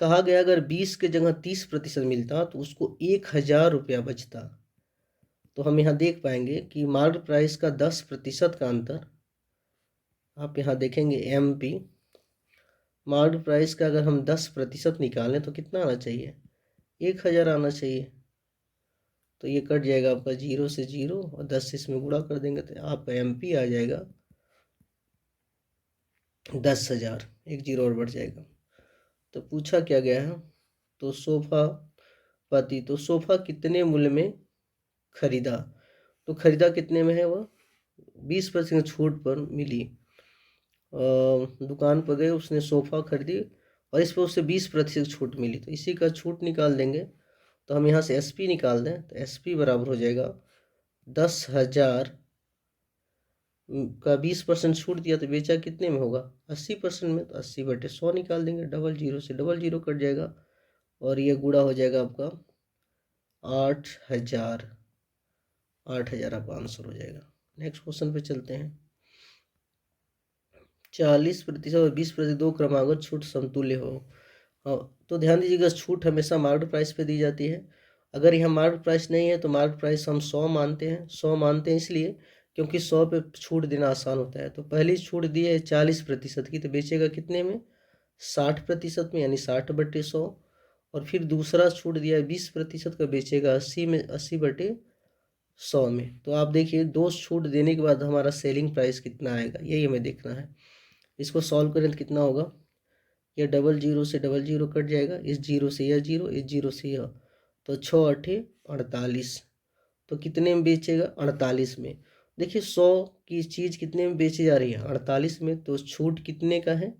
कहा गया अगर 20 के जगह 30% मिलता तो उसको 1000 रुपया बचता। तो हम यहाँ देख पाएंगे कि मार्केट प्राइस का 10% का अंतर, आप यहाँ देखेंगे एम पी, मार्केट प्राइस का अगर हम 10% निकालें तो कितना आना चाहिए, 1000 आना चाहिए। तो ये कट जाएगा आपका 0 से 0 और 10 से इसमें गुणा कर देंगे तो आपका एम पी आ जाएगा 10,000, एक 0 और बढ़ जाएगा। तो पूछा क्या गया है, तो सोफा पति, तो सोफा कितने मूल्य में खरीदा। तो खरीदा कितने में है, वह 20% छूट पर मिली। दुकान पर गए, उसने सोफ़ा खरीदी और इस पर उसे 20% छूट मिली, तो इसी का छूट निकाल देंगे। तो हम यहाँ से एस पी निकाल दें तो एस पी बराबर हो जाएगा 10,000 का 20% छूट दिया तो बेचा कितने में होगा, 80% में। तो 80/100 निकाल देंगे, डबल जीरो से डबल जीरो कट जाएगा और ये गुणा हो जाएगा आपका 8,000, 8,000 आपका आंसर हो जाएगा। नेक्स्ट क्वेश्चन पे चलते हैं। 40% और 20% दो क्रमागत छूट समतुल्य हो। हाँ, तो ध्यान दीजिएगा, छूट हमेशा मार्केट प्राइस पे दी जाती है। अगर यहाँ मार्केट प्राइस नहीं है तो मार्केट प्राइस हम 100 मानते हैं। 100 मानते हैं इसलिए क्योंकि 100 पे छूट देना आसान होता है। तो पहली छूट दी है 40% की, तो बेचेगा कितने में, 60% में, यानी 60/100। और फिर दूसरा छूट दिया है 20% का, बेचेगा 80 में, 80/100 में। तो आप देखिए, दो छूट देने के बाद हमारा सेलिंग प्राइस कितना आएगा, यही हमें देखना है। इसको सॉल्व करें तो कितना होगा, यह डबल जीरो से डबल जीरो कट जाएगा, इस जीरो से यह जीरो, इस जीरो से यह, तो 6 8 48। तो कितने में बेचेगा, 48 में। देखिए 100 की चीज़ कितने में बेची जा रही है, 48 में। तो छूट कितने का है,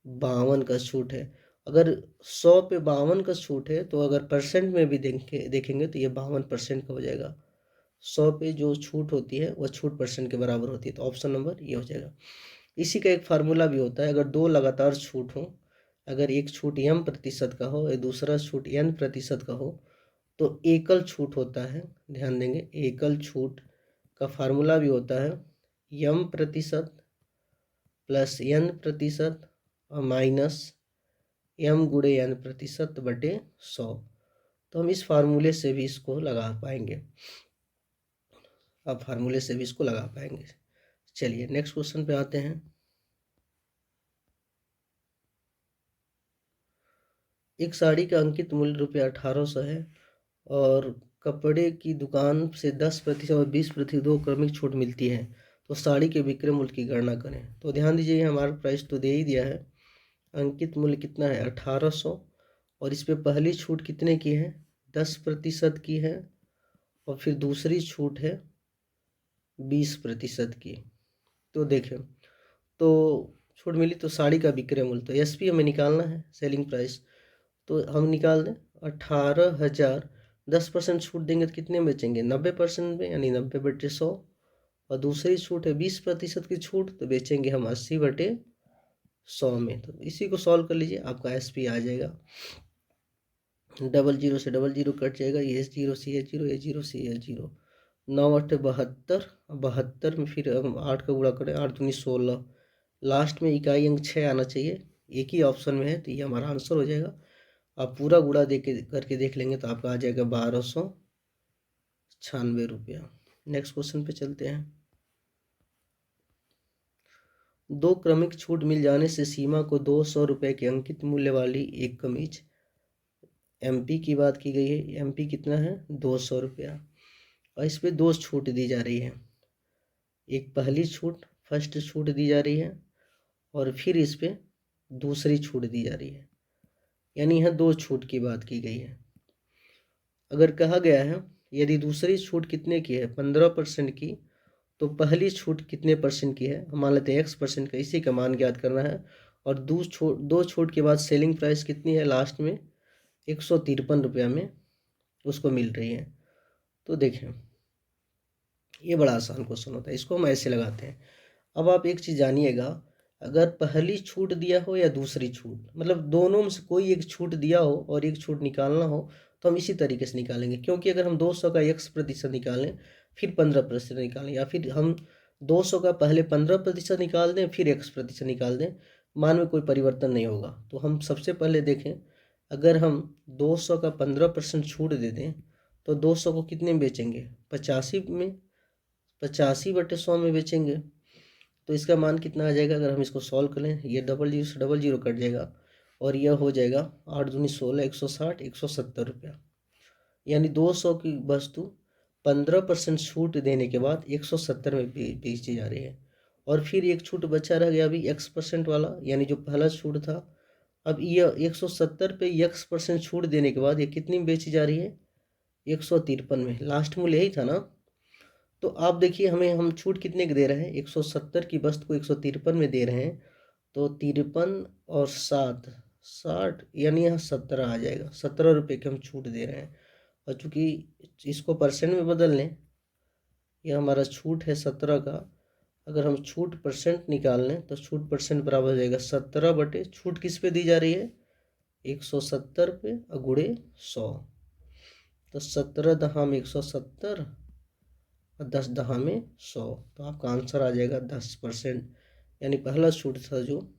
52 का छूट है। अगर 100 पे 52 का छूट है तो अगर परसेंट में भी देखेंगे तो ये 52% का हो जाएगा। 100 पे जो छूट होती है वह छूट % के बराबर होती है। तो ऑप्शन नंबर ये हो जाएगा। इसी का एक फार्मूला भी होता है, अगर 2 लगातार छूट हो, अगर एक छूट m% का हो या दूसरा छूट n% का हो, तो एकल छूट होता है। ध्यान देंगे, एकल छूट का फार्मूला भी होता है m% प्लस n% और माइनस m गुणे n% बटे 100। तो हम इस फार्मूले से भी इसको लगा पाएंगे, अब फार्मूले से भी इसको लगा पाएंगे। चलिए नेक्स्ट क्वेश्चन पे आते हैं। एक साड़ी का अंकित मूल्य ₹1800 है और कपड़े की दुकान से 10% और 20% दो क्रमिक छूट मिलती है, तो साड़ी के विक्रय मूल्य की गणना करें। तो ध्यान दीजिए, हमारा प्राइस तो दे ही दिया है। अंकित मूल्य कितना है? 1800, और इस पे पहली छूट कितने की है? 10% की है, और फिर दूसरी छूट है 20% की। तो देखें, तो छूट मिली तो साड़ी का विक्रय मूल्य, तो एसपी हमें निकालना है, सेलिंग प्राइस। तो हम निकाल दें 18,000, 10% छूट देंगे तो कितने में बेचेंगे? 90% में, यानी 90/100। और दूसरी छूट है 20% की छूट, तो बेचेंगे हम 80/100 में। तो इसी को सॉल्व कर लीजिए, आपका एसपी आ जाएगा। 00 से 00 कट जाएगा, ये 0 सी है 0, ये 0 सी है 0। 9 8 72, 72 में फिर हम 8 का गुणा करें, 8 दूनी 16, लास्ट में इकाई अंक 6 आना चाहिए, एक ही ऑप्शन में है, तो ये हमारा आंसर हो जाएगा। आप पूरा गुणा करके देख लेंगे तो आपका आ जाएगा 1296 रुपया। नेक्स्ट क्वेश्चन पे चलते हैं। दो क्रमिक छूट मिल जाने से सीमा को 200 रुपये के अंकित मूल्य वाली एक कमीज, एमपी की बात की गई है, एमपी कितना है? 200 रुपया, और इस पर दो छूट दी जा रही है। एक पहली छूट, फर्स्ट छूट दी जा रही है, और फिर इस पर दूसरी छूट दी जा रही है, यानी यहाँ दो छूट की बात की गई है। अगर कहा गया है यदि दूसरी छूट कितने की है? 15% की, तो पहली छूट कितने % की है? हम मान लेते हैं x% का, इसी का मान ज्ञात करना है। और दो छूट के बाद सेलिंग प्राइस कितनी है? लास्ट में 153 रुपया में उसको मिल रही है। तो देखें, ये बड़ा आसान क्वेश्चन होता है, इसको हम ऐसे लगाते हैं। अब आप एक चीज़ जानिएगा, अगर पहली छूट दिया हो या दूसरी छूट, मतलब दोनों में से कोई एक छूट दिया हो और एक छूट निकालना हो, तो हम इसी तरीके से निकालेंगे। क्योंकि अगर हम 200 का x% निकालें, फिर 15% निकालें, या फिर हम 200 का पहले 15% निकाल दें फिर x% निकाल दें, मान में कोई परिवर्तन नहीं होगा। तो हम सबसे पहले देखें, अगर हम 200 का 15% छूट दे दें, तो 200 को कितने में बेचेंगे? 85 में, 85/100 में बेचेंगे। तो इसका मान कितना आ जाएगा? अगर हम इसको सॉल्व करें, ये 00 से 00 कट जाएगा, और यह हो जाएगा 8 दूनी 16, 160, 170 रुपया। यानी 200 की वस्तु 15% छूट देने के बाद 170 में बेची जा रही है। और फिर एक छूट बचा रह गया अभी x% वाला, यानी जो पहला छूट था। अब ये 170 पे x% छूट देने के बाद ये कितनी में बेची जा रही है? 153 में। लास्ट मूल्य यही था ना। तो आप देखिए, हम छूट कितने के दे रहे हैं? 170 की वस्तु को 153 में दे रहे हैं, तो 53 और 7, 60, यानी यहाँ 17 आ जाएगा। 17 रुपये की हम छूट दे रहे हैं। और चूँकि इसको परसेंट में बदल लें, यह हमारा छूट है 17 का, अगर हम छूट % निकाल लें तो छूट % बराबर हो जाएगा 17 बटे, छूट किस पे दी जा रही है? 170 पे, और गुणे 100, तो 17 दहाम 170 और 10 दहाम 100, तो आपका आंसर आ जाएगा 10%। यानी पहला छूट था जो,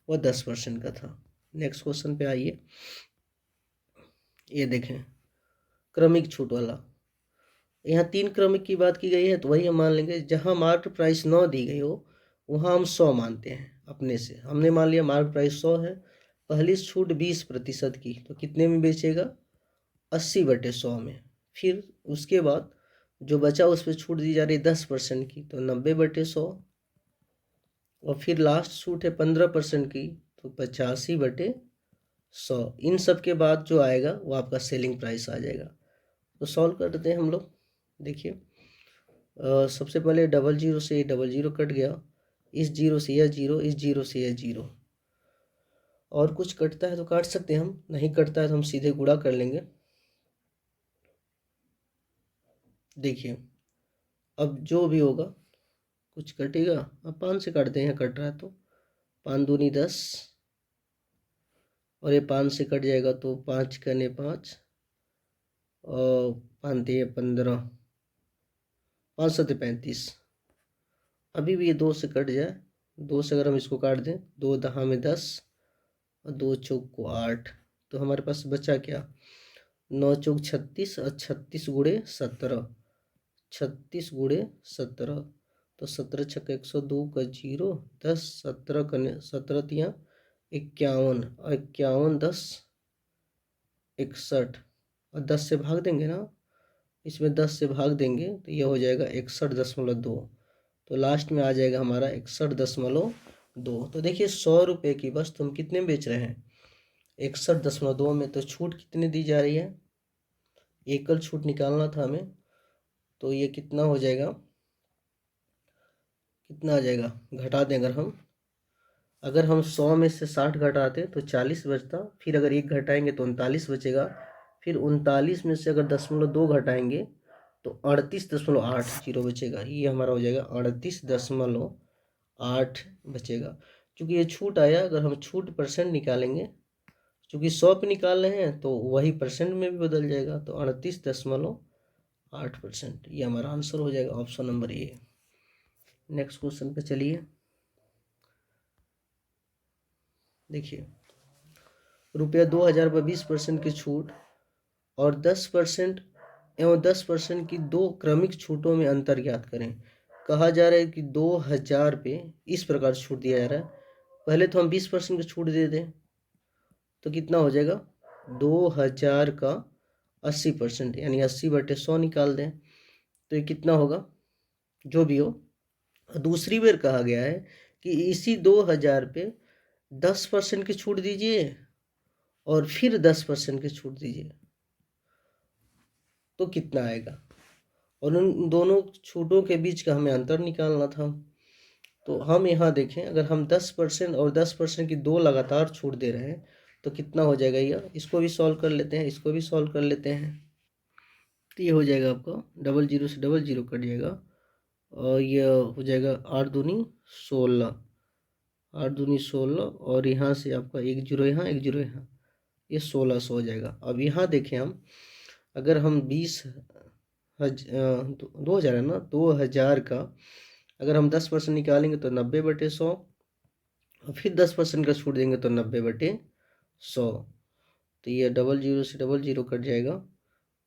वह 10% का था। नेक्स्ट क्वेश्चन पे आइए। ये देखें, क्रमिक छूट वाला, यहाँ 3 क्रमिक की बात की गई है, तो वही हम मान लेंगे। जहाँ मार्क प्राइस 9 दी गई हो, वहाँ हम 100 मानते हैं अपने से। हमने मान लिया मार्क प्राइस 100 है, पहली छूट 20% की, तो कितने में बेचेगा? 80/100 में। फिर उसके बाद जो बचा उस पर छूट दी जा रही है 10% की, तो 90/100। और फिर लास्ट छूट है 15% की, तो 85/100। इन सब के बाद जो आएगा वो आपका सेलिंग प्राइस आ जाएगा। तो सॉल्व करते हैं हम लोग। देखिए, सबसे पहले 00 से 00 कट गया, इस 0 से यह 0, इस 0 से यह 0। और कुछ कटता है तो काट सकते हैं हम, नहीं कटता है तो हम सीधे गुणा कर लेंगे। देखिए अब जो भी होगा कुछ कटेगा, अब 5 से काटते हैं, कट रहा है तो 5 दूनी 10 और ये 5 से कट जाएगा तो 5 कने 5 और 5 दिए 15, 5 सत्ते 35। अभी भी ये 2 से कट जाए, 2 से अगर हम इसको काट दें, 2 दहा में 10 और 2 चौक को 8, तो हमारे पास बचा क्या, 9 चौक 36 और 36 गुणे 17, 36 गुणे 17, तो 17 छक्का 102 का 0, 10 17 कने 17 तिया 51 और 51 10 61 और 10 से भाग देंगे ना, इसमें 10 से भाग देंगे तो ये हो जाएगा 61.2, तो लास्ट में आ जाएगा हमारा 61.2। तो देखिए 100 रुपये की वस्तु हम कितने में बेच रहे हैं, 61.2 में। तो छूट कितनी दी जा रही है, एकल छूट निकालना था हमें, तो ये कितना हो जाएगा, कितना आ जाएगा, घटा दें अगर हम 100 में से 60 घटाते तो 40 बचता, फिर अगर 1 घटाएंगे तो 39 बचेगा, फिर 39 में से अगर 0.2 घटाएंगे तो 38.80 बचेगा। ये हमारा हो जाएगा 38.8 बचेगा। क्योंकि ये छूट आया, अगर हम छूट परसेंट निकालेंगे, क्योंकि 100 पे निकाल रहे हैं तो वही परसेंट में भी बदल जाएगा, तो 38.8%। ये हमारा आंसर हो जाएगा option number A. Next question पे चलिए। देखिए रुपया 2000 पर 20% की छूट और 10% एवं 10% की दो क्रमिक छूटों में अंतर ज्ञात करें। कहा जा रहा है कि 2000 पे इस प्रकार छूट दिया जा रहा है, पहले तो हम 20% की छूट दे दें तो कितना हो जाएगा, 2000 का 80%, यानी 80/100 निकाल दें तो ये कितना होगा, जो भी हो। दूसरी बार कहा गया है कि इसी 2000 पे 10% की छूट दीजिए और फिर 10% की छूट दीजिए, तो कितना आएगा, और उन दोनों छूटों के बीच का हमें अंतर निकालना था। तो हम यहाँ देखें, अगर हम 10% और 10% की दो लगातार छूट दे रहे हैं तो कितना हो जाएगा, यह इसको भी सॉल्व कर लेते हैं, इसको भी सॉल्व कर लेते हैं। तो ये हो जाएगा आपका 00 से 00 कट जाएगा और यह हो जाएगा 8 दूनी 16, 8 दूनी 16 और यहाँ से आपका 1 जीरो यहाँ 1 जीरो यहाँ, ये 1600 हो जाएगा। अब यहाँ देखें हम, अगर हम 2000 है ना, 2000 का अगर हम 10% निकालेंगे तो 90/100 और फिर 10% का छूट देंगे तो 90/100, तो ये 00 से 00 कट जाएगा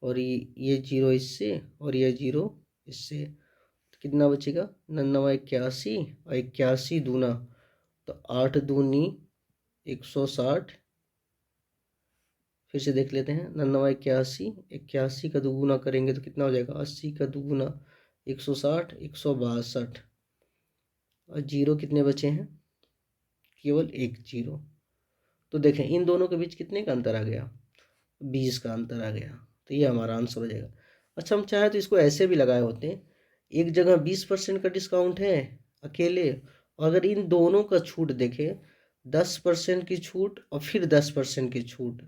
और ये 0 इससे और ये 0 इससे, तो कितना बचेगा, 99 81 और 81 दूना, तो 8 दूनी 160, फिर से देख लेते हैं, 99 81, 81 का दुगुना करेंगे तो कितना हो जाएगा, 80 का दुगुना 160, 162 और 0 कितने बचे हैं, केवल 1 0। तो देखें इन दोनों के बीच कितने का अंतर आ गया, 20 का अंतर आ गया, तो ये हमारा आंसर हो जाएगा। अच्छा हम चाहे तो इसको ऐसे भी लगाए होते हैं, एक जगह 20% का डिस्काउंट है अकेले, और अगर इन दोनों का छूट देखें, 10% की छूट और फिर 10% की छूट,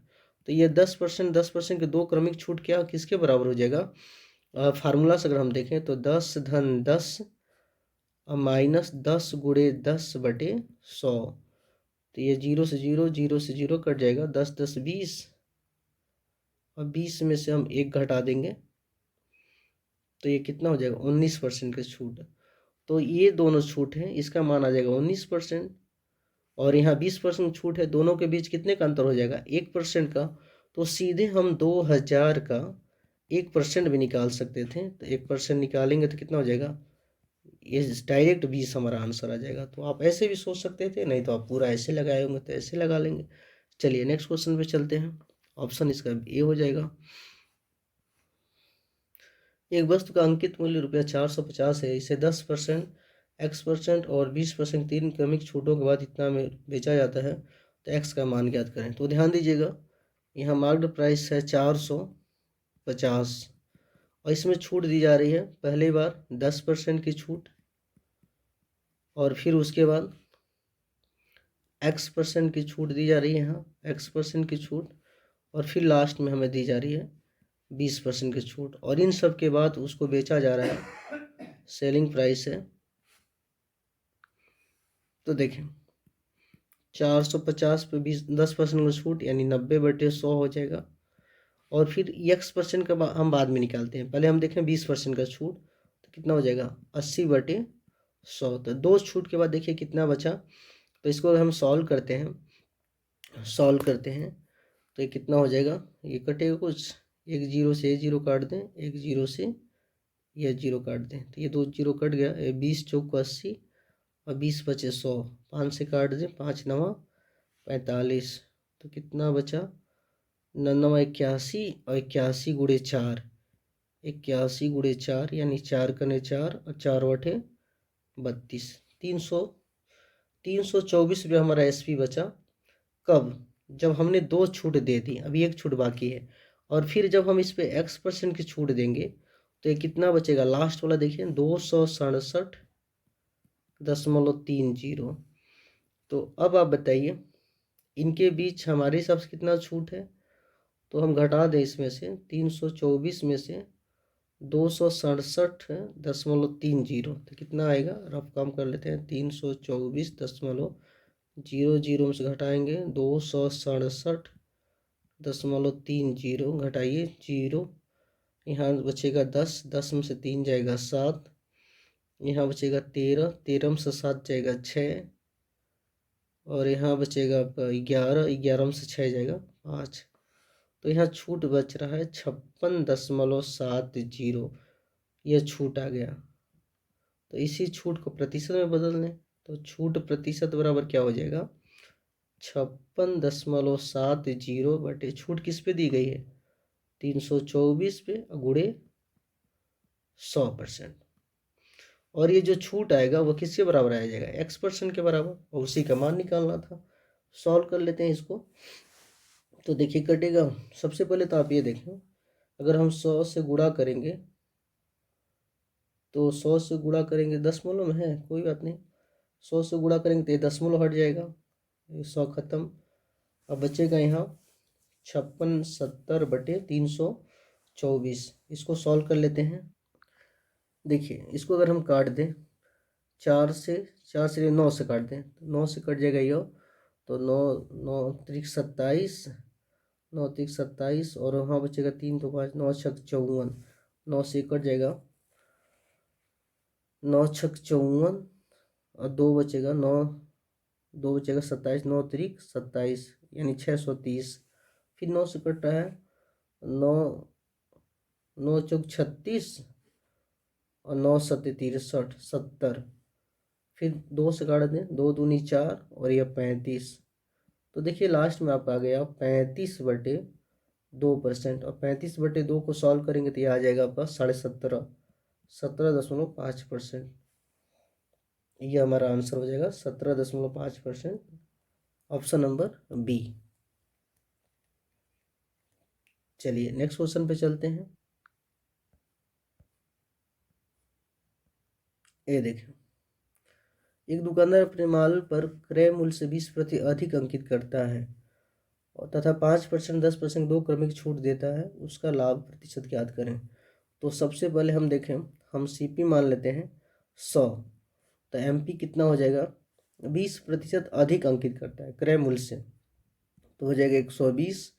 तो ये 10% के दो क्रमिक छूट क्या किसके बराबर हो जाएगा, फार्मूला से अगर हम देखें तो 10 धन 10 और माइनस 10 गुणे 10/100, तो ये 0 से 0 0 से 0 कट जाएगा, 10 10 20 और 20 में से हम 1 घटा देंगे तो ये कितना हो जाएगा, 19% की छूट। तो ये दोनों छूट हैं, इसका मान आ जाएगा 19%, और यहाँ 20% छूट है, दोनों के बीच कितने का अंतर हो जाएगा, 1% का। तो सीधे हम 2000 का 1% भी निकाल सकते थे, तो 1% निकालेंगे तो कितना हो जाएगा, ये डायरेक्ट 20 हमारा आंसर आ जाएगा। तो आप ऐसे भी सोच सकते थे, नहीं तो आप पूरा ऐसे लगाए होंगे तो ऐसे लगा लेंगे। चलिए नेक्स्ट क्वेश्चन पे चलते हैं, ऑप्शन इसका ए हो जाएगा। एक वस्तु का अंकित मूल्य ₹450 है, इसे 10%, X% और 20% तीन क्रमिक छूटों के बाद इतना में बेचा जाता है, तो X का मान ज्ञात करें। तो ध्यान दीजिएगा, यहाँ मार्क्ड प्राइस है 450 और इसमें छूट दी जा रही है, पहली बार 10% की छूट और फिर उसके बाद X% की छूट दी जा रही है, यहाँ X% की छूट, और फिर लास्ट में हमें दी जा रही है 20% की छूट, और इन सब के बाद उसको बेचा जा रहा है, सेलिंग प्राइस है, तो देखें 450 पे 10% का छूट यानी 90/100 हो जाएगा। और फिर x% का हम बाद में निकालते हैं, पहले हम देखें 20% का छूट तो कितना हो जाएगा 80/100। तो दो छूट के बाद देखिए कितना बचा, तो इसको हम सॉल्व करते हैं तो ये कितना हो जाएगा, ये कटेगा कुछ, एक जीरो से ये जीरो काट दें, एक जीरो से यह जीरो काट दें, तो ये दो जीरो कट गया, 20 चौक 80 और 20 बचे 100, 5 से काट दें, 5 9 45, तो कितना बचा 9 81 और 81 गुणे 4, 81 गुणे 4 यानी 4 कने 4 और 4 बटे 32, 324 हमारा एसपी बचा। कब, जब हमने दो छूट दे दी, अभी एक छूट बाकी है, और फिर जब हम इस पे x% की छूट देंगे तो ये कितना बचेगा, लास्ट वाला देखिए 267.30। तो अब आप बताइए इनके बीच हमारे हिसाब से कितना छूट है, तो हम घटा दें इसमें से 324 में से 267.30, तो कितना आएगा, रफ काम कर लेते हैं, 324.00 में से घटाएंगे 267.30, घटाइए जीरो, यहाँ बचेगा 10, 10 में से 3 जाएगा 7, यहाँ बचेगा 13, 13 में से 7 जाएगा 6, और यहाँ बचेगा आपका 11, 11 में से 6 जाएगा 5, तो यहाँ छूट बच रहा है 56.70, यह छूट आ गया। तो इसी छूट को प्रतिशत में बदल दें, तो छूट प्रतिशत बराबर क्या हो जाएगा, 56.70 बटे छूट किस पे दी गई है, 324 पे गुणे 100%, और ये जो छूट आएगा वो किसके बराबर आ जाएगा, x% के बराबर, और उसी का मान निकालना था। सॉल्व कर लेते हैं इसको, तो देखिए कटेगा, सबसे पहले तो आप ये देखें, अगर हम 100 से गुणा करेंगे तो 100 से गुणा करेंगे, दशमलव में है कोई बात नहीं, 100 से गुणा करेंगे तो ये दशमलव हट जाएगा, ये 100 खत्म, अब बचेगा यहाँ 56.70/324, इसको सॉल्व कर लेते हैं। देखिए इसको अगर हम काट दें, 4 से 9 से काट दें, तो 9 से कट जाएगा ये, तो 9 त्रिक 27, 9 त्रिक 27, और वहाँ बचेगा 3 तो 5, 9 छक 54, 9 से कट जाएगा, 9 छक 54, और 2 बचेगा 9, 2 बचेगा 27, 9 त्रिक 27 यानी 630, फिर 9 से कट रहा है, 9 9 चौक 36 और 9 सत्ते 63 70, फिर 2 से काट दें, 2 दूनी 4 और यह 35, तो देखिए लास्ट में आपका आ गया 35/2%, और 35/2 को सॉल्व करेंगे तो यह आ जाएगा आपका 17.5, 17.5%, ये हमारा आंसर हो जाएगा 17.5%, ऑप्शन नंबर बी। चलिए नेक्स्ट क्वेश्चन पे चलते हैं। ये देखें, एक दुकानदार अपने माल पर क्रय मूल्य से 20% अधिक अंकित करता है और तथा 5%, 10% दो क्रमिक छूट देता है, उसका लाभ प्रतिशत ज्ञात करें। तो सबसे पहले हम देखें, हम सीपी मान लेते हैं 100, तो एमपी कितना हो जाएगा, 20% अधिक अंकित करता है क्रय मूल्य से, तो हो जाएगा 120,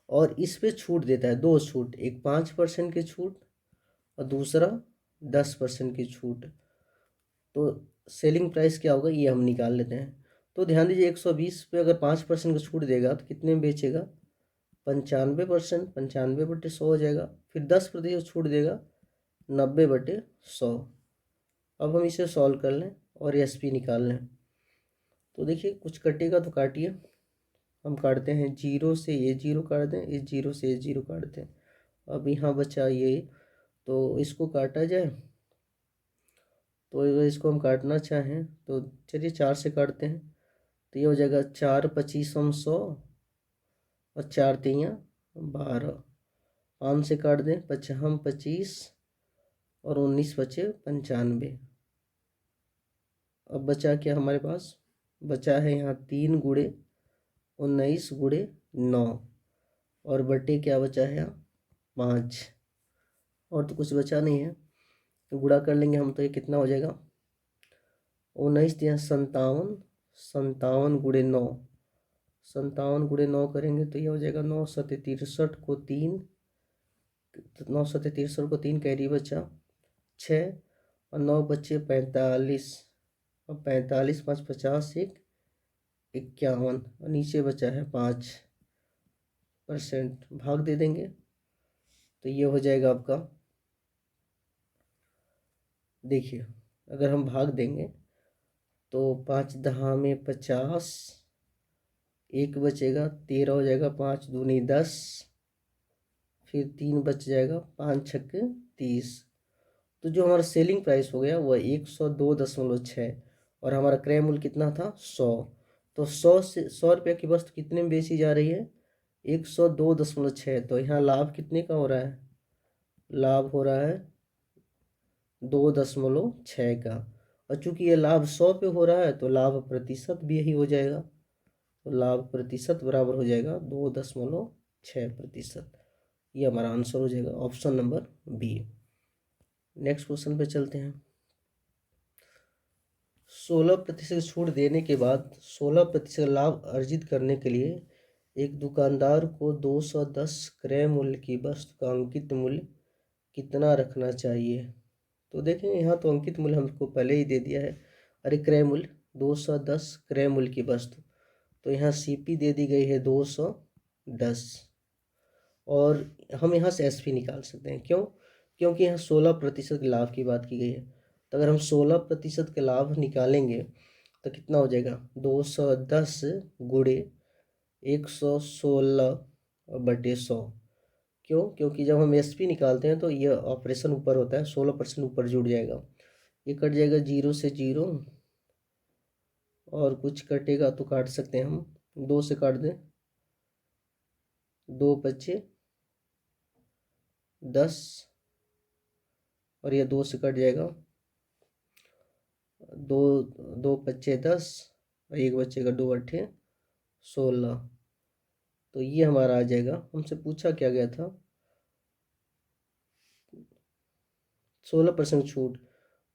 और इस पे छूट देता है, दो छूट, एक 5% की छूट और दूसरा 10% की छूट, तो सेलिंग प्राइस क्या होगा ये हम निकाल लेते हैं। तो ध्यान दीजिए 120 पे अगर 5% का छूट देगा तो कितने में बेचेगा, 95%, 95/100 हो जाएगा, फिर 10% छूट देगा 90/100। अब हम इसे सॉल्व कर लें और एसपी निकाल लें, तो देखिए कुछ कटेगा तो काटिए, हम काटते हैं, 0 से ये 0 काट दें, इस 0 से ये 0 काट दें, अब यहाँ बचा ये, तो इसको काटा जाए, तो अगर इसको हम काटना चाहें तो चलिए 4 से काटते हैं, तो ये हो जाएगा 4 25 100 और 4 3 12, 5 से काट दें, 55 25 और 19 बचे 95। अब बचा क्या हमारे पास, बचा है यहाँ 3 गुणे 19 गुणे 9, और बटे क्या बचा है यहाँ 5 और तो कुछ बचा नहीं है, तो गुणा कर लेंगे हम, तो ये कितना हो जाएगा 19 या 57, 57 गुणे 9, 57 गुणे 9 करेंगे तो ये हो जाएगा 9 सत्ते 63 को 3, 9 सत्ते 63 को 3 कैरी बचा 6 और 9 बचे 45, और 45 5 50 1 51 और नीचे बचा है 5%, भाग दे देंगे तो ये हो जाएगा आपका, देखिए अगर हम भाग देंगे तो 5 दहा में 50, 1 बचेगा 13 हो जाएगा, 5 दूनी 10, फिर 3 बच जाएगा, 5 छक्के 30। तो जो हमारा सेलिंग प्राइस हो गया वह 102.6 और हमारा क्रय मूल्य कितना था 100। तो 100 से 100 रुपये की वस्तु कितने में बेची जा रही है 102.6। तो यहाँ लाभ कितने का हो रहा है, लाभ हो रहा है 2.6 का। और चूंकि ये लाभ 100 पे हो रहा है तो लाभ प्रतिशत भी यही हो जाएगा, तो लाभ प्रतिशत बराबर हो जाएगा 2.6%। ये हमारा आंसर हो जाएगा option number B. Next question पे चलते हैं। 16% छूट देने के बाद 16% लाभ अर्जित करने के लिए एक दुकानदार को 210 क्रय मूल्य की वस्तु का अंकित मूल्य कितना रखना चाहिए। तो देखेंगे यहाँ तो अंकित मूल्य हमको पहले ही दे दिया है, अरे क्रय मूल्य 210 क्रय मूल्य की वस्तु, तो यहाँ सीपी दे दी गई है 210 और हम यहाँ से एसपी निकाल सकते हैं। क्यों, क्योंकि यहाँ 16% के लाभ की बात की गई है। तो अगर हम 16% के लाभ निकालेंगे तो कितना हो जाएगा 210 गुणे 116/100। क्यों, क्योंकि जब हम एसपी निकालते हैं तो ये ऑपरेशन ऊपर होता है, 16% ऊपर जुड़ जाएगा, ये कट जाएगा 0 से 0 और कुछ कटेगा तो काट सकते हैं हम, 2 से काट दें, 2 बचे 10 और ये 2 से कट जाएगा, 2 बचे 10 और 1 बचेगा, 2 अट्ठे 16। तो ये हमारा आ जाएगा, हमसे पूछा क्या गया था 16% छूट,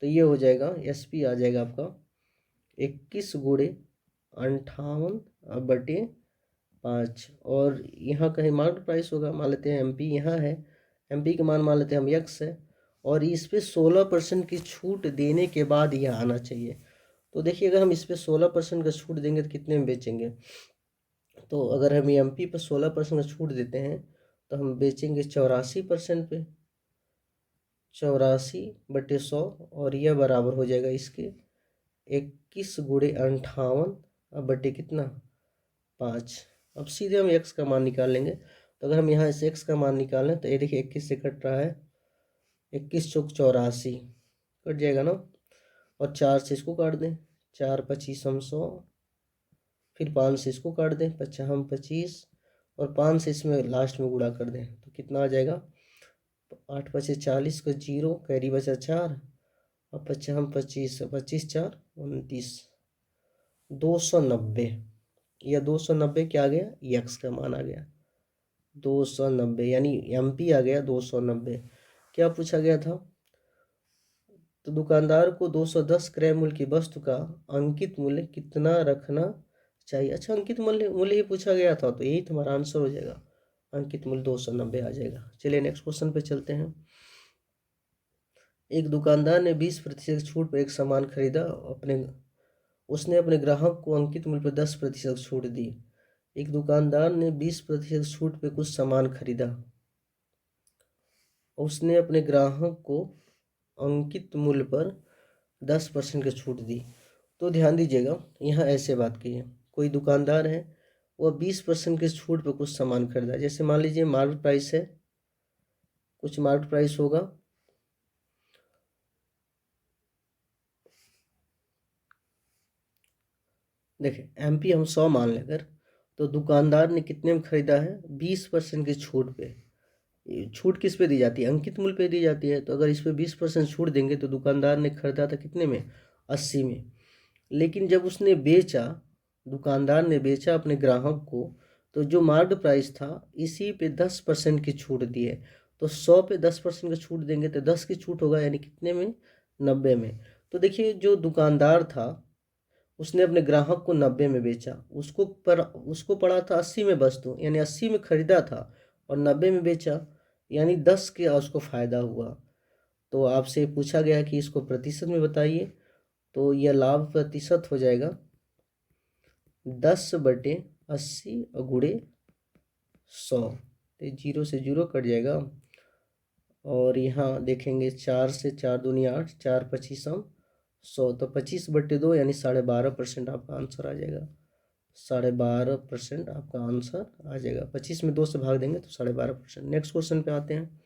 तो ये हो जाएगा एसपी आ जाएगा आपका 21 गुणे 58/5 और यहाँ कहीं मार्केट प्राइस होगा, मान लेते हैं एमपी यहाँ है, एमपी का मान मान लेते हैं हम यक्स है और इस पर 16% की छूट देने के बाद यह आना चाहिए। तो देखिए अगर हम इस पर 16% का छूट देंगे तो कितने में बेचेंगे, तो अगर हम एमपी पर 16% का छूट देते हैं तो हम बेचेंगे 84% पे, 84/100 और यह बराबर हो जाएगा इसके 21 गुणे 58 कितना 5। अब सीधे हम एक्स का मान निकाल लेंगे, तो अगर हम यहाँ से एक्स का मान निकालें तो ये देखिए 21 से कट रहा है, 21 चौक 84 कट जाएगा ना, और 4 से इसको काट दें, 4 25 हम 100, फिर 5 से इसको काट दें, 50 हम 25 और 5 से इसमें लास्ट में गुणा कर दें तो कितना आ जाएगा 8 25 40 का 0 कैरी बचा 4 और 50 हम 25 25 4 29, 290। या 290 क्या आ गया यक्स का मान आ गया 290, यानी एमपी आ गया 290। क्या पूछा गया था, तो दुकानदार को 210 क्रय मूल्य की वस्तु का अंकित मूल्य कितना रखना चाहिए। अच्छा अंकित मूल्य मूल्य ही पूछा गया था, तो यही तुम्हारा आंसर हो जाएगा, अंकित मूल्य 290 आ जाएगा। चलिए नेक्स्ट क्वेश्चन पे चलते हैं। एक दुकानदार ने 20% छूट पर एक सामान खरीदा, उसने अपने ग्राहक को अंकित मूल्य पर 10% छूट दी। एक दुकानदार ने 20% छूट पे कुछ सामान खरीदा, उसने अपने ग्राहक को अंकित मूल्य पर 10% की छूट दी। तो ध्यान दीजिएगा यहाँ ऐसे बात की है, कोई दुकानदार है वह 20% की छूट पे कुछ सामान खरीदा, जैसे मान लीजिए मार्केट प्राइस है, कुछ मार्केट प्राइस होगा, देखिए एमपी हम 100 मान लेकर, तो दुकानदार ने कितने में खरीदा है 20% की छूट पे। छूट किस पे दी जाती है, अंकित मूल्य पे दी जाती है, तो अगर इस पे 20% छूट देंगे तो दुकानदार ने खरीदा था कितने में 80 में, लेकिन जब उसने बेचा, दुकानदार ने बेचा अपने ग्राहक को, तो जो मार्केट प्राइस था इसी पे 10% की छूट दी है, तो 100 पे 10% का छूट देंगे तो 10 की छूट होगा, यानी कितने में, 90 में। तो देखिए जो दुकानदार था उसने अपने ग्राहक को 90 में बेचा, उसको पड़ा था 80 में वस्तु, यानी 80 में खरीदा था और 90 में बेचा, यानी 10 का उसको फायदा हुआ। तो आपसे पूछा गया कि इसको प्रतिशत में बताइए, तो यह लाभ प्रतिशत हो जाएगा 10/80 और गुणे 100, तो 0 से 0 कट जाएगा। और यहाँ देखेंगे 4 से 4 दूनी 8, 4 पच्चीसम 100, तो 25/2 यानी 12.5% आपका आंसर आ जाएगा। 12.5% आपका आंसर आ जाएगा। 25 में 2 से भाग देंगे तो 12.5%। नेक्स्ट क्वेश्चन पे आते हैं।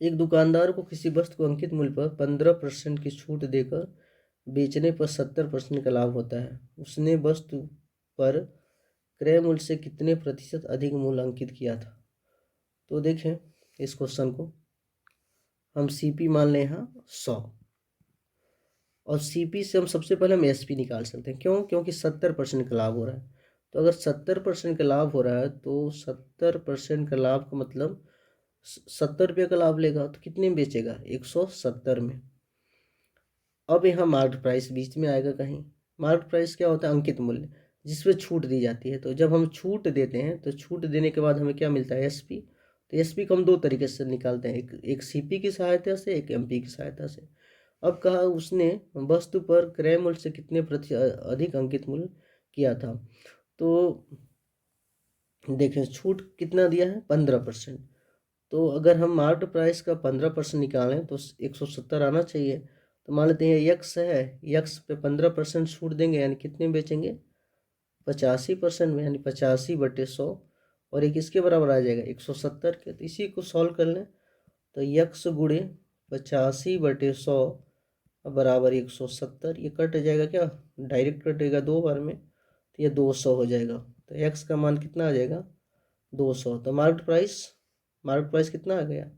एक दुकानदार को किसी वस्तु को अंकित मूल्य पर 15% की छूट देकर बेचने पर 70% का लाभ होता है। उसने वस्तु पर क्रय मूल्य से कितने प्रतिशत अधिक मूल्य अंकित किया था? तो देखें इस क्वेश्चन को, हम सीपी मान लें यहाँ 100, और सीपी से हम सबसे पहले हम एसपी निकाल सकते हैं। क्यों? क्योंकि 70% का लाभ हो रहा है। तो अगर 70% का लाभ हो रहा है तो 70% का लाभ का मतलब 70 रुपये का लाभ लेगा, तो कितने में बेचेगा? 170 में। अब यहाँ मार्केट प्राइस बीच में आएगा कहीं। मार्केट प्राइस क्या होता है? अंकित मूल्य, जिसपे छूट दी जाती है। तो जब हम छूट देते हैं तो छूट देने के बाद हमें क्या मिलता है? एसपी। तो एसपी को हम दो तरीके से निकालते हैं, एक सीपी की सहायता से, एक एमपी की सहायता से। अब कहा उसने वस्तु पर क्रय मूल्य से कितने प्रतिशत अधिक अंकित मूल्य किया था। तो देखें छूट कितना दिया है? 15%। तो अगर हम मार्केट प्राइस का 15% निकालें तो 170 आना चाहिए। तो मान लेते हैं यक्स है, यक्स पे 15% छूट देंगे, यानी कितने में बेचेंगे? 85% में, यानी 85/100, और एक इसके बराबर आ जाएगा 170 के। तो इसी को सॉल्व कर लें तो यक्स गुणे 85/100 बराबर 170। ये कट जाएगा, क्या डायरेक्ट कटेगा 2 बार में, तो ये 200 हो जाएगा। तो एक्स का मान कितना आ जाएगा? 200। तो मार्केट प्राइस कितना आ गया?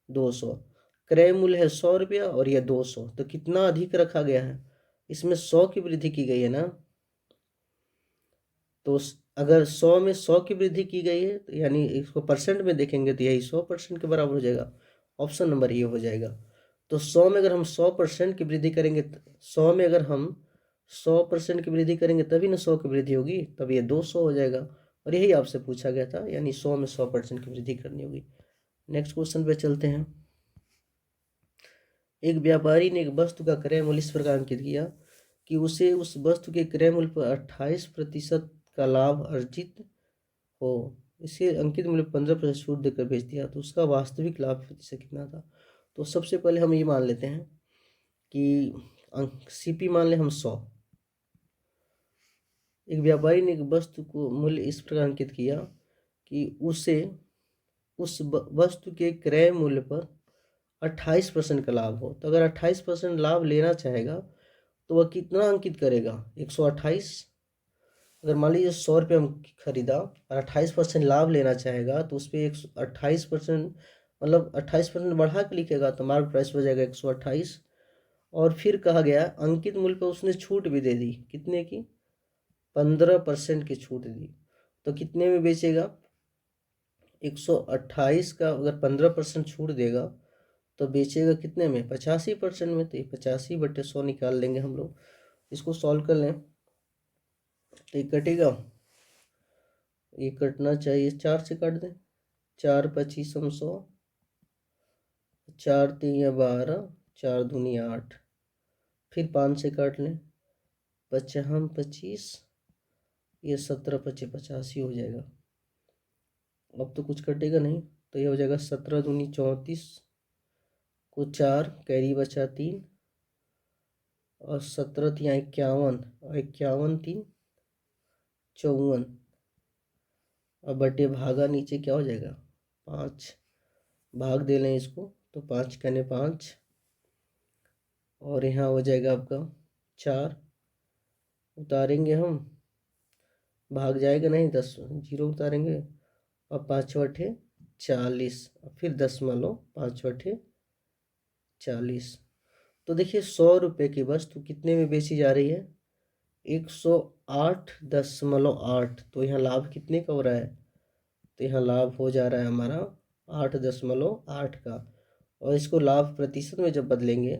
200। क्रय मूल्य है 100 रुपया और यह 200, तो कितना अधिक रखा गया है? इसमें 100 की वृद्धि की गई है ना। तो अगर 100 में 100 की वृद्धि की गई है तो यानी इसको परसेंट में देखेंगे तो यही 100% के बराबर हो जाएगा। ऑप्शन नंबर ये हो जाएगा। तो 100 में अगर हम 100% की वृद्धि करेंगे, 100 में अगर हम 100% की वृद्धि करेंगे तभी ना 100 की वृद्धि होगी, तब ये 200 हो जाएगा। और यही आपसे पूछा गया था, यानी 100 में 100% की वृद्धि करनी होगी। नेक्स्ट क्वेश्चन पे चलते हैं। एक व्यापारी ने एक वस्तु का क्रय मूल्य इस प्रकार अंकित किया कि उसे उस वस्तु के क्रय मूल्य पर 28% का लाभ अर्जित हो। इसे अंकित मूल्य 15% छूट देकर बेच दिया, तो उसका वास्तविक लाभ प्रतिशत कितना था? तो सबसे पहले हम ये मान लेते हैं कि सीपी मान ले हम 100। एक व्यापारी ने एक वस्तु को मूल्य इस प्रकार अंकित किया कि उसे उस वस्तु के क्रय मूल्य पर 28% का लाभ हो। तो अगर 28% लाभ लेना चाहेगा तो वह कितना अंकित करेगा? 128। अगर मान लीजिए 100 रुपये हम खरीदा और 28% लाभ लेना चाहेगा तो उस पर 128%, मतलब 28% बढ़ा के लिखेगा, तो मार्केट प्राइस हो जाएगा 128। और फिर कहा गया अंकित मूल्य पर उसने छूट भी दे दी, कितने की? 15% की छूट दी। तो कितने में बेचेगा? 128 का अगर 15% छूट देगा तो बेचेगा कितने में? 85% में। तो ये 85/100 निकाल लेंगे हम लोग। इसको सॉल्व कर लें तो ये कटेगा, ये कटना चाहिए, 4 से काट दें। 4 पच्चीसम 100, 4 3 12, 4 दूनी 8, फिर 5 से काट लें, 55 25, ये 17 25 85 हो जाएगा। अब तो कुछ कटेगा नहीं, तो ये हो जाएगा 17 दूनी 34 को 4 कैरी बचा 3, और 17 3 51, और 51 3 54, और बटे भागा नीचे क्या हो जाएगा? 5। भाग दे लें इसको तो 5 कहने 5, और यहाँ हो जाएगा आपका 4। उतारेंगे हम, भाग जाएगा नहीं, 10 जीरो उतारेंगे, और 5 बटे 40, फिर 10 मान लो 5 बटे 40। तो देखिए 100 रुपये की वस्तु कितने में बेची जा रही है? 108.8। तो यहाँ लाभ कितने का हो रहा है? तो यहाँ लाभ हो जा रहा है हमारा 8.8 का, और इसको लाभ प्रतिशत में जब बदलेंगे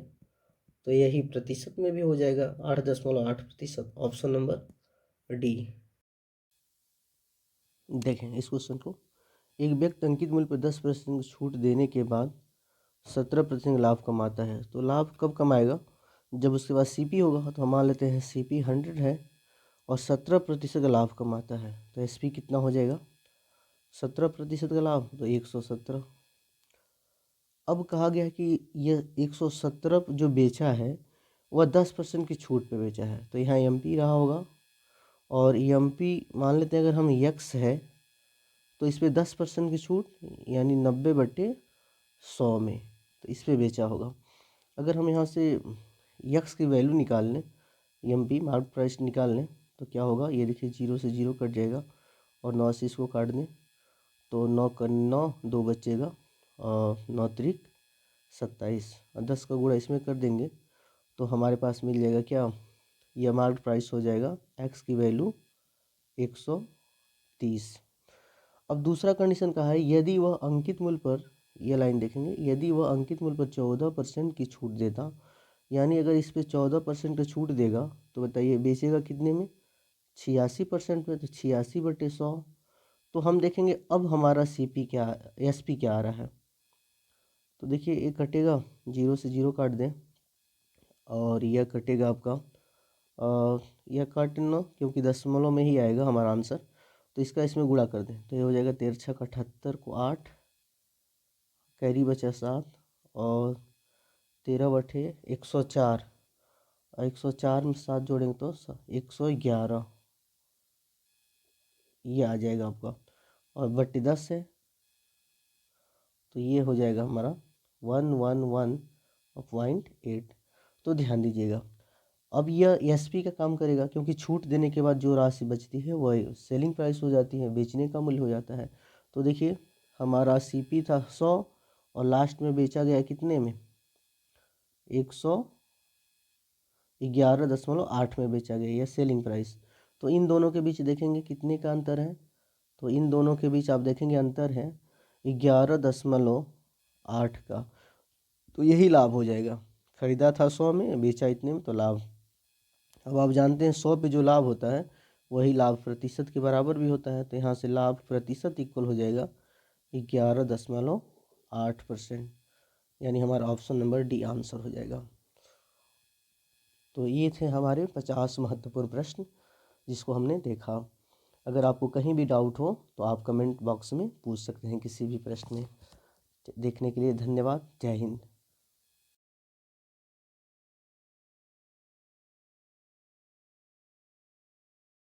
तो यही प्रतिशत में भी हो जाएगा 8.8%। Option number D. देखें इस क्वेश्चन को, एक व्यक्ति अंकित मूल्य पर 10% छूट देने के बाद 17% लाभ कमाता है। तो लाभ कब कमाएगा? जब उसके पास सीपी होगा। तो हम मान लेते हैं सीपी 100 है और 17% का लाभ कमाता है, तो एसपी कितना हो जाएगा? 17% का लाभ, तो 117। अब कहा गया है कि यह 117 जो बेचा है वह 10% की छूट पे बेचा है, तो यहाँ एमपी रहा होगा, और एमपी मान लेते हैं अगर हम यक्स है तो इस पर 10% की छूट यानी 90/100 में, तो इस पर बेचा होगा। अगर हम यहाँ से यक्स की वैल्यू निकाल लें, एमपी मार्केट प्राइस निकाल लें, तो क्या होगा? ये देखिए 0 से 0 कट जाएगा और 9 से इसको काट दें तो 9 का 9 2 बचेगा और 9 त्रिक 27 और 10 का गुणा इसमें कर देंगे तो हमारे पास मिल जाएगा क्या? यह मार्केट प्राइस हो जाएगा एक्स की वैल्यू 130। अब दूसरा कंडीशन कहा है, यदि वह अंकित मूल्य पर, यह लाइन देखेंगे, यदि वह अंकित मूल्य पर 14% की छूट देता, यानी अगर इस पर 14% की छूट देगा तो बताइए बेचेगा कितने में? 86% में, तो 86/100। तो हम देखेंगे अब हमारा सीपी क्या, एसपी क्या आ रहा है। तो देखिए ये कटेगा, 0 से 0 काट दें और यह कटेगा आपका यह काटना क्योंकि दशमलव में ही आएगा हमारा आंसर, तो इसका इसमें गुणा कर दें तो ये हो जाएगा 13 छक 78 को 8, कैरी बचा 7 और 13/104 और 104 में 7 जोड़ेंगे तो 111, ये आ जाएगा आपका, और बट्टी 10 है तो ये हो जाएगा हमारा 111.8। तो ध्यान दीजिएगा अब यह एसपी का काम करेगा क्योंकि छूट देने के बाद जो राशि बचती है वह सेलिंग प्राइस हो जाती है, बेचने का मूल्य हो जाता है। तो देखिए हमारा सीपी था 100 और लास्ट में बेचा गया कितने में? 111.8 में बेचा गया, यह सेलिंग प्राइस। तो इन दोनों के बीच देखेंगे कितने का अंतर है, तो इन दोनों के बीच आप देखेंगे अंतर है 11.8 का, तो यही लाभ हो जाएगा। खरीदा था 100 में, बेचा इतने में, तो लाभ। अब आप जानते हैं 100 पे जो लाभ होता है वही लाभ प्रतिशत के बराबर भी होता है, तो यहाँ से लाभ प्रतिशत इक्वल हो जाएगा 11.8%, यानी हमारा ऑप्शन नंबर डी आंसर हो जाएगा। तो ये थे हमारे 50 महत्वपूर्ण प्रश्न जिसको हमने देखा। अगर आपको कहीं भी डाउट हो तो आप कमेंट बॉक्स में पूछ सकते हैं किसी भी प्रश्न में। देखने के लिए धन्यवाद। जय हिंद।